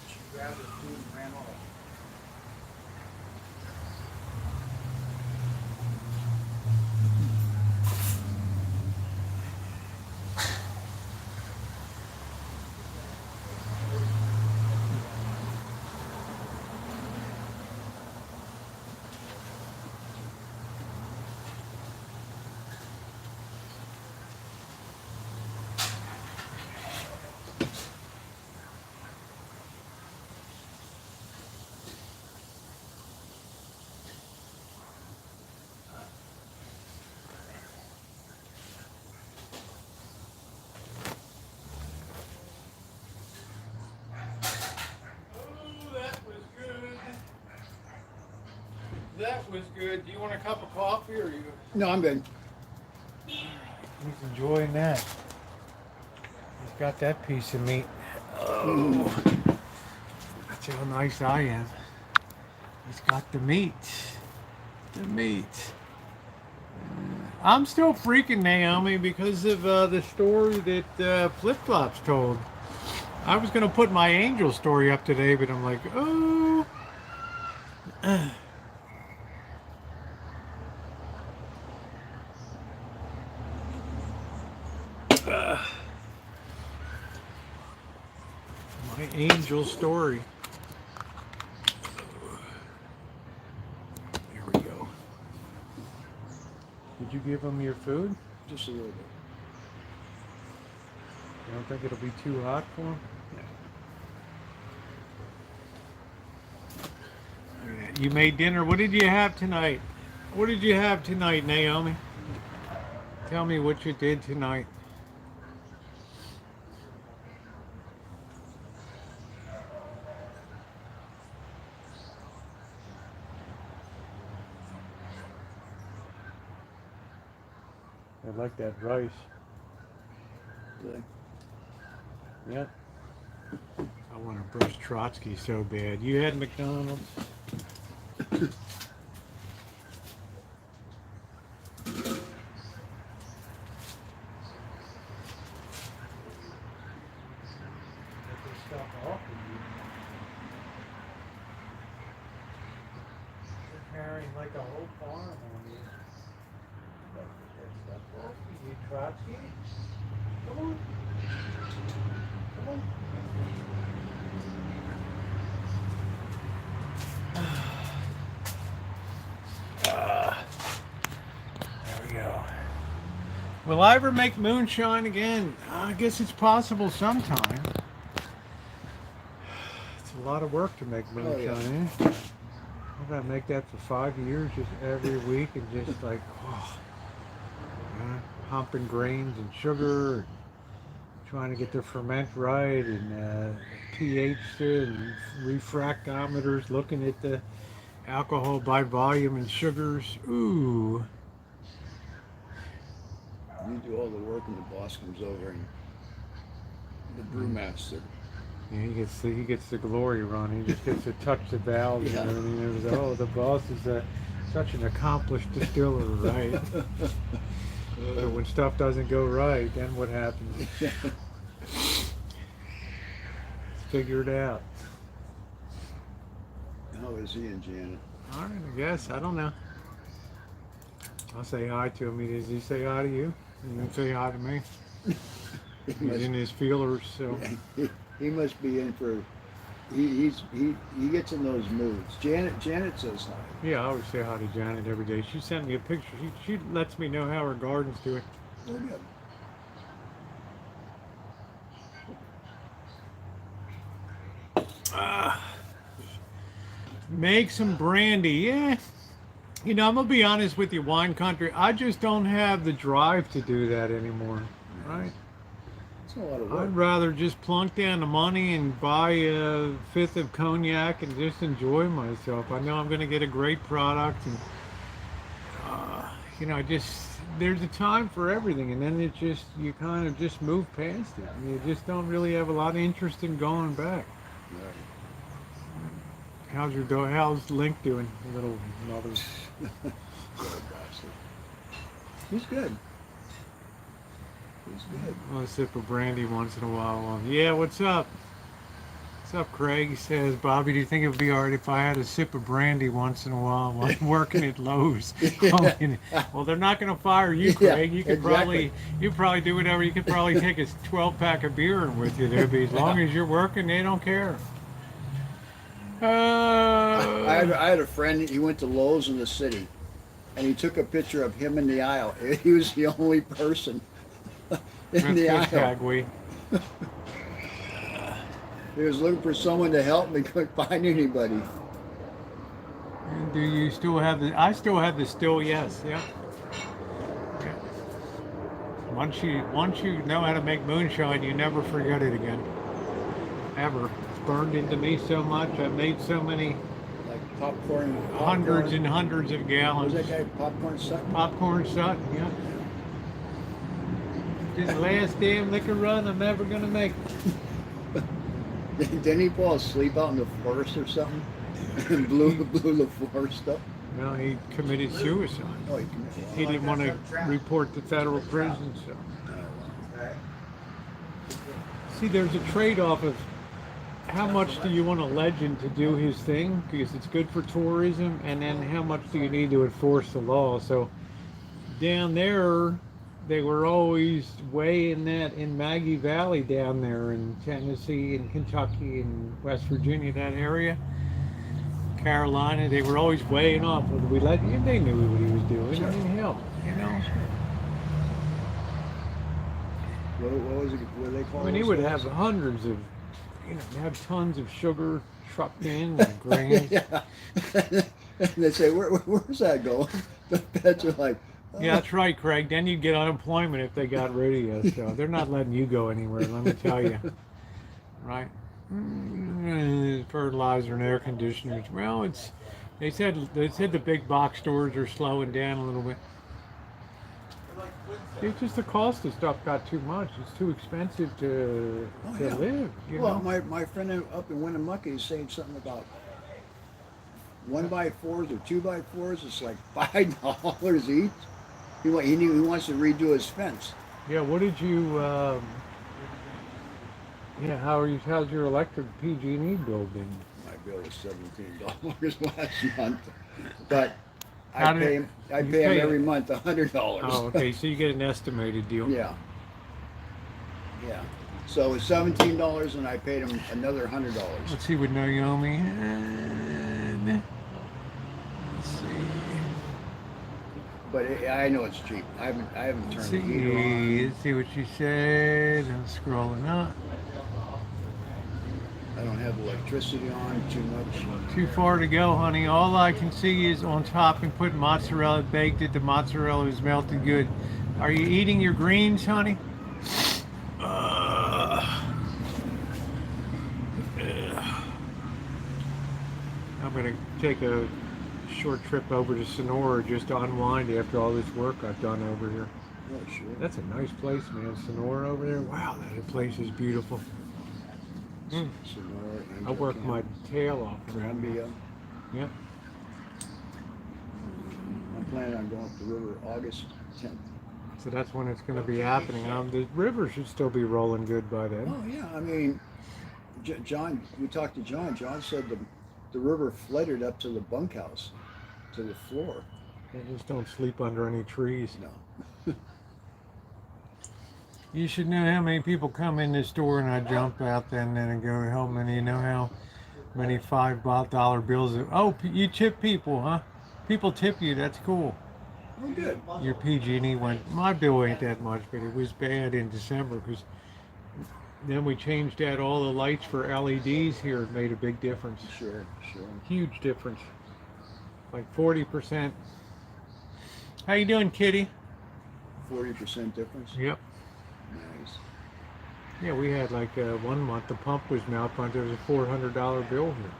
She grabbed her food and ran off. That was good. Do you want a cup of coffee or you? No, I'm good. He's enjoying that. He's got that piece of meat. Oh, that's how nice I am. He's got the meat. The meat. I'm still freaking Naomi because of the story that Flip Flops told. I was going to put my angel story up today, but I'm like, oh. My angel story. There we go. Did you give him your food? Just a little bit. You don't think it'll be too hot for him? You made dinner. What did you have tonight? What did you have tonight, Naomi? Tell me what you did tonight. I like that rice. Really? Yeah. I want to brush Trotsky so bad. You had McDonald's? Carrying like a whole farm on you. Get that stuff off you, Trotsky. Come on. Come on. There we go. Will I ever make moonshine again? I guess it's possible sometime. It's a lot of work to make moonshine, eh? I gotta make that for 5 years, just every week, and just like, pumping grains and sugar, and trying to get the ferment right, and pH and refractometers, looking at the alcohol by volume and sugars. Ooh. You do all the work, and the boss comes over, and the brewmaster. Yeah, he gets the glory run. He just gets to touch the valves and everything. It was, oh, the boss is such an accomplished distiller, right? But when stuff doesn't go right, then what happens? Figure it out. How is he and Janet? All right, I guess. I don't know. I'll say hi to him. Does he say hi to you? You can say hi to me. He's in his feelers, so. He must be in for. He gets in those moods. Janet says hi. Yeah, I always say hi to Janet every day. She sent me a picture. She lets me know how her garden's doing. Oh, good. Make some brandy. Yeah. You know, I'm going to be honest with you, wine country. I just don't have the drive to do that anymore. Right? It's a lot of work. I'd rather just plunk down the money and buy a fifth of cognac and just enjoy myself. I know I'm going to get a great product, and you know, there's a time for everything, and then you kind of just move past it. And you just don't really have a lot of interest in going back. Right. How's Link doing, little mother? He's good. He's good. I'll sip of brandy once in a while. Yeah, what's up? What's up, Craig? He says, Bobby, do you think it would be alright if I had a sip of brandy once in a while while I'm working at Lowe's? Well, they're not going to fire you, Craig. You could probably do whatever. You could probably take a 12-pack of beer with you there, but as long as you're working, they don't care. I had a friend. He went to Lowe's in the city, and he took a picture of him in the aisle. He was the only person in the aisle. He was looking for someone to help him. He couldn't find anybody. Do you still have the? I still have the still yes. Yeah. Yeah. Once you know how to make moonshine, you never forget it again. Ever. It's burned into me so much. I've made so many. Like popcorn. Hundreds and hundreds of gallons. What was that guy? Popcorn Sutton? Popcorn Sutton, yeah. This last damn liquor run, I'm never gonna make it. Didn't he fall asleep out in the forest or something? And blew the forest up? No, he committed suicide. Oh, he committed. He didn't want to report to federal prison, so. See, there's a trade-off of how much do you want a legend to do his thing, because it's good for tourism, and then how much do you need to enforce the law? So down there, they were always weighing that in Maggie Valley down there in Tennessee and Kentucky and West Virginia, that area, Carolina, they were always weighing off whether we let you. They knew what he was doing. I mean, hell, you know. What was it? What do they call I mean, he those would guys? have hundreds of, you know, have tons of sugar trucked in and grains. Yeah. And they say, where's that going? The vets are like, oh. Yeah, that's right, Craig. Then you'd get unemployment if they got rid of you. So they're not letting you go anywhere, let me tell you. Right? Fertilizer and air conditioners. Well, they said the big box stores are slowing down a little bit. It's just the cost of stuff got too much. It's too expensive to Yeah. live. You Well, know? my friend up in Winnemucca is saying something about 1x4s or 2x4s. It's like $5 each. He wants to redo his fence. Yeah. What did you? Yeah. How's your electric PG&E bill been? My bill was $17 last month, but How I did- pay him. I you pay him pay- every month $100. Oh, okay. So you get an estimated deal. Yeah. Yeah. So it's $17, and I paid him another $100. Let's see what Naomi had. Let's see. But I know it's cheap. I haven't Let's turned the heater on. Let's see what she said. I'm scrolling up. I don't have electricity on too much. Too far to go, honey. All I can see is on top and put mozzarella, baked it. The mozzarella is melted good. Are you eating your greens, honey? I'm gonna take a short trip over to Sonora just to unwind after all this work I've done over here. Oh, sure. That's a nice place, man. Sonora over there. Wow, that place is beautiful. Sonora, I work my tail off around here. Columbia. Yep. I'm planning on going up the river August 10th. So that's when it's going to be happening. The river should still be rolling good by then. Oh yeah, I mean, John. We talked to John. John said the river flooded up to the bunkhouse, to the floor. And just don't sleep under any trees. No. You should know how many people come in this door and I jump out there and then I go, how many, you know how many $5 bills. Oh, you tip people, huh? People tip you, that's cool. Oh, good. Your PG&E went, my bill ain't that much, but it was bad in December because then we changed out all the lights for LEDs here. It made a big difference. Sure, sure. Huge difference. Like 40%. How you doing, kitty? 40% difference. Yep. Nice. Yeah, we had like 1 month the pump was malfunctioned. There was a $400 bill here.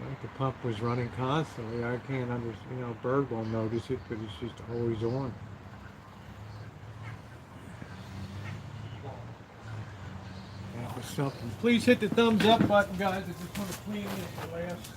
Like the pump was running constantly. I can't understand. You know, Bird won't notice it, but it's just always on. That was something. Please hit the thumbs up button, guys. I just want to clean this last.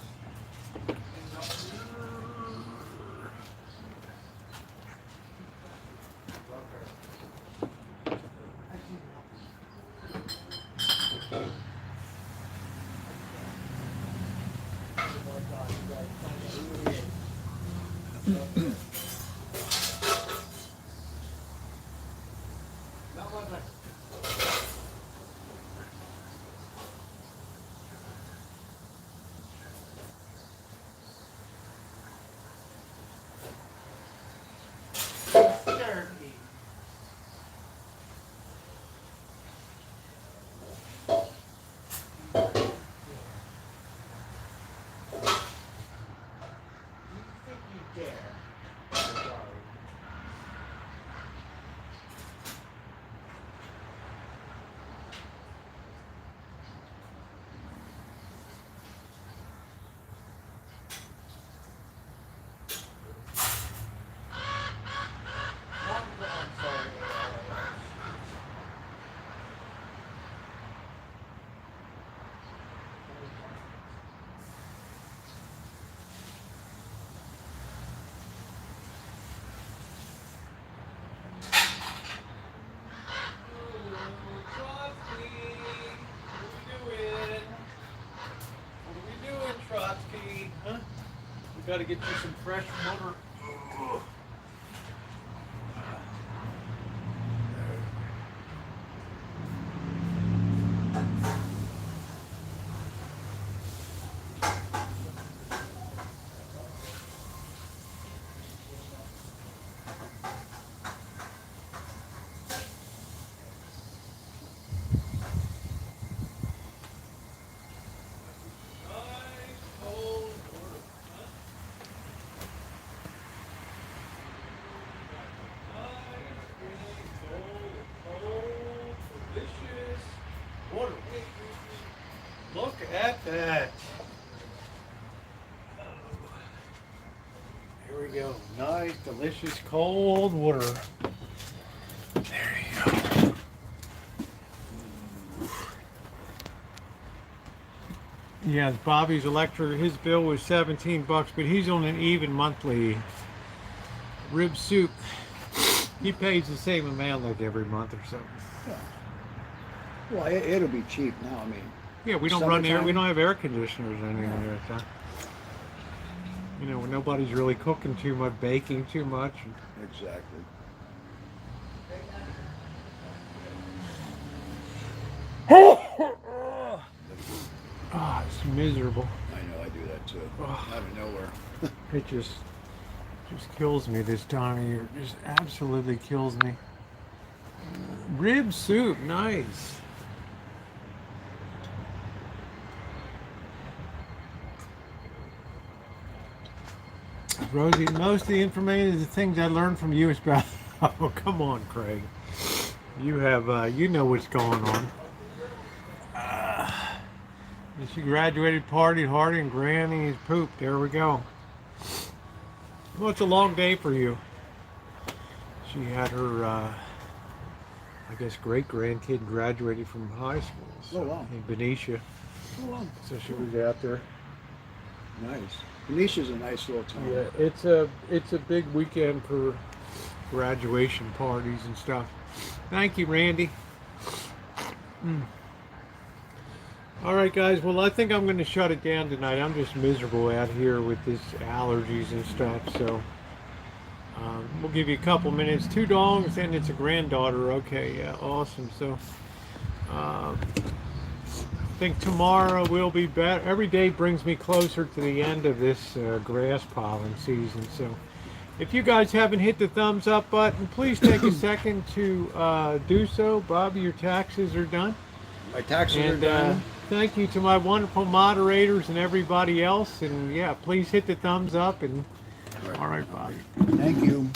got to get you some fresh water. Look at that. Here we go. Nice, delicious cold water. There you go. Yeah, Bobby's electric, his bill was $17, but he's on an even monthly rib soup. He pays the same amount like every month or something. Yeah. Well, it'll be cheap now. I mean, Yeah, we don't run air. summertime? We don't have air conditioners anymore. So, you know, when nobody's really cooking too much, baking too much. Exactly. Ah, it's miserable. I know, I do that too. Oh. Out of nowhere. It just kills me this time of year. Just absolutely kills me. Rib soup, nice. Rosie, most of the information, the things I learned from you is about. Oh, come on, Craig. You have, you know what's going on. She graduated, partied hard, and Granny's pooped. There we go. Well, it's a long day for you. She had her, I guess, great-grandkid graduated from high school. So, Oh, wow. in Benicia. Oh, wow. So she was out there. Nice. Venetia's a nice little town. Yeah, it's a big weekend for graduation parties and stuff. Thank you, Randy. All right, guys. Well, I think I'm going to shut it down tonight. I'm just miserable out here with this allergies and stuff. So we'll give you a couple minutes. 2 dogs and it's a granddaughter. Okay, yeah, awesome. So I think tomorrow will be better. Every day brings me closer to the end of this grass pollen season. So if you guys haven't hit the thumbs up button, please take a second to do so. Bobby, your taxes are done. My taxes are And done. thank you to my wonderful moderators and everybody else. And yeah, please hit the thumbs up. And all right, Bobby. Thank you.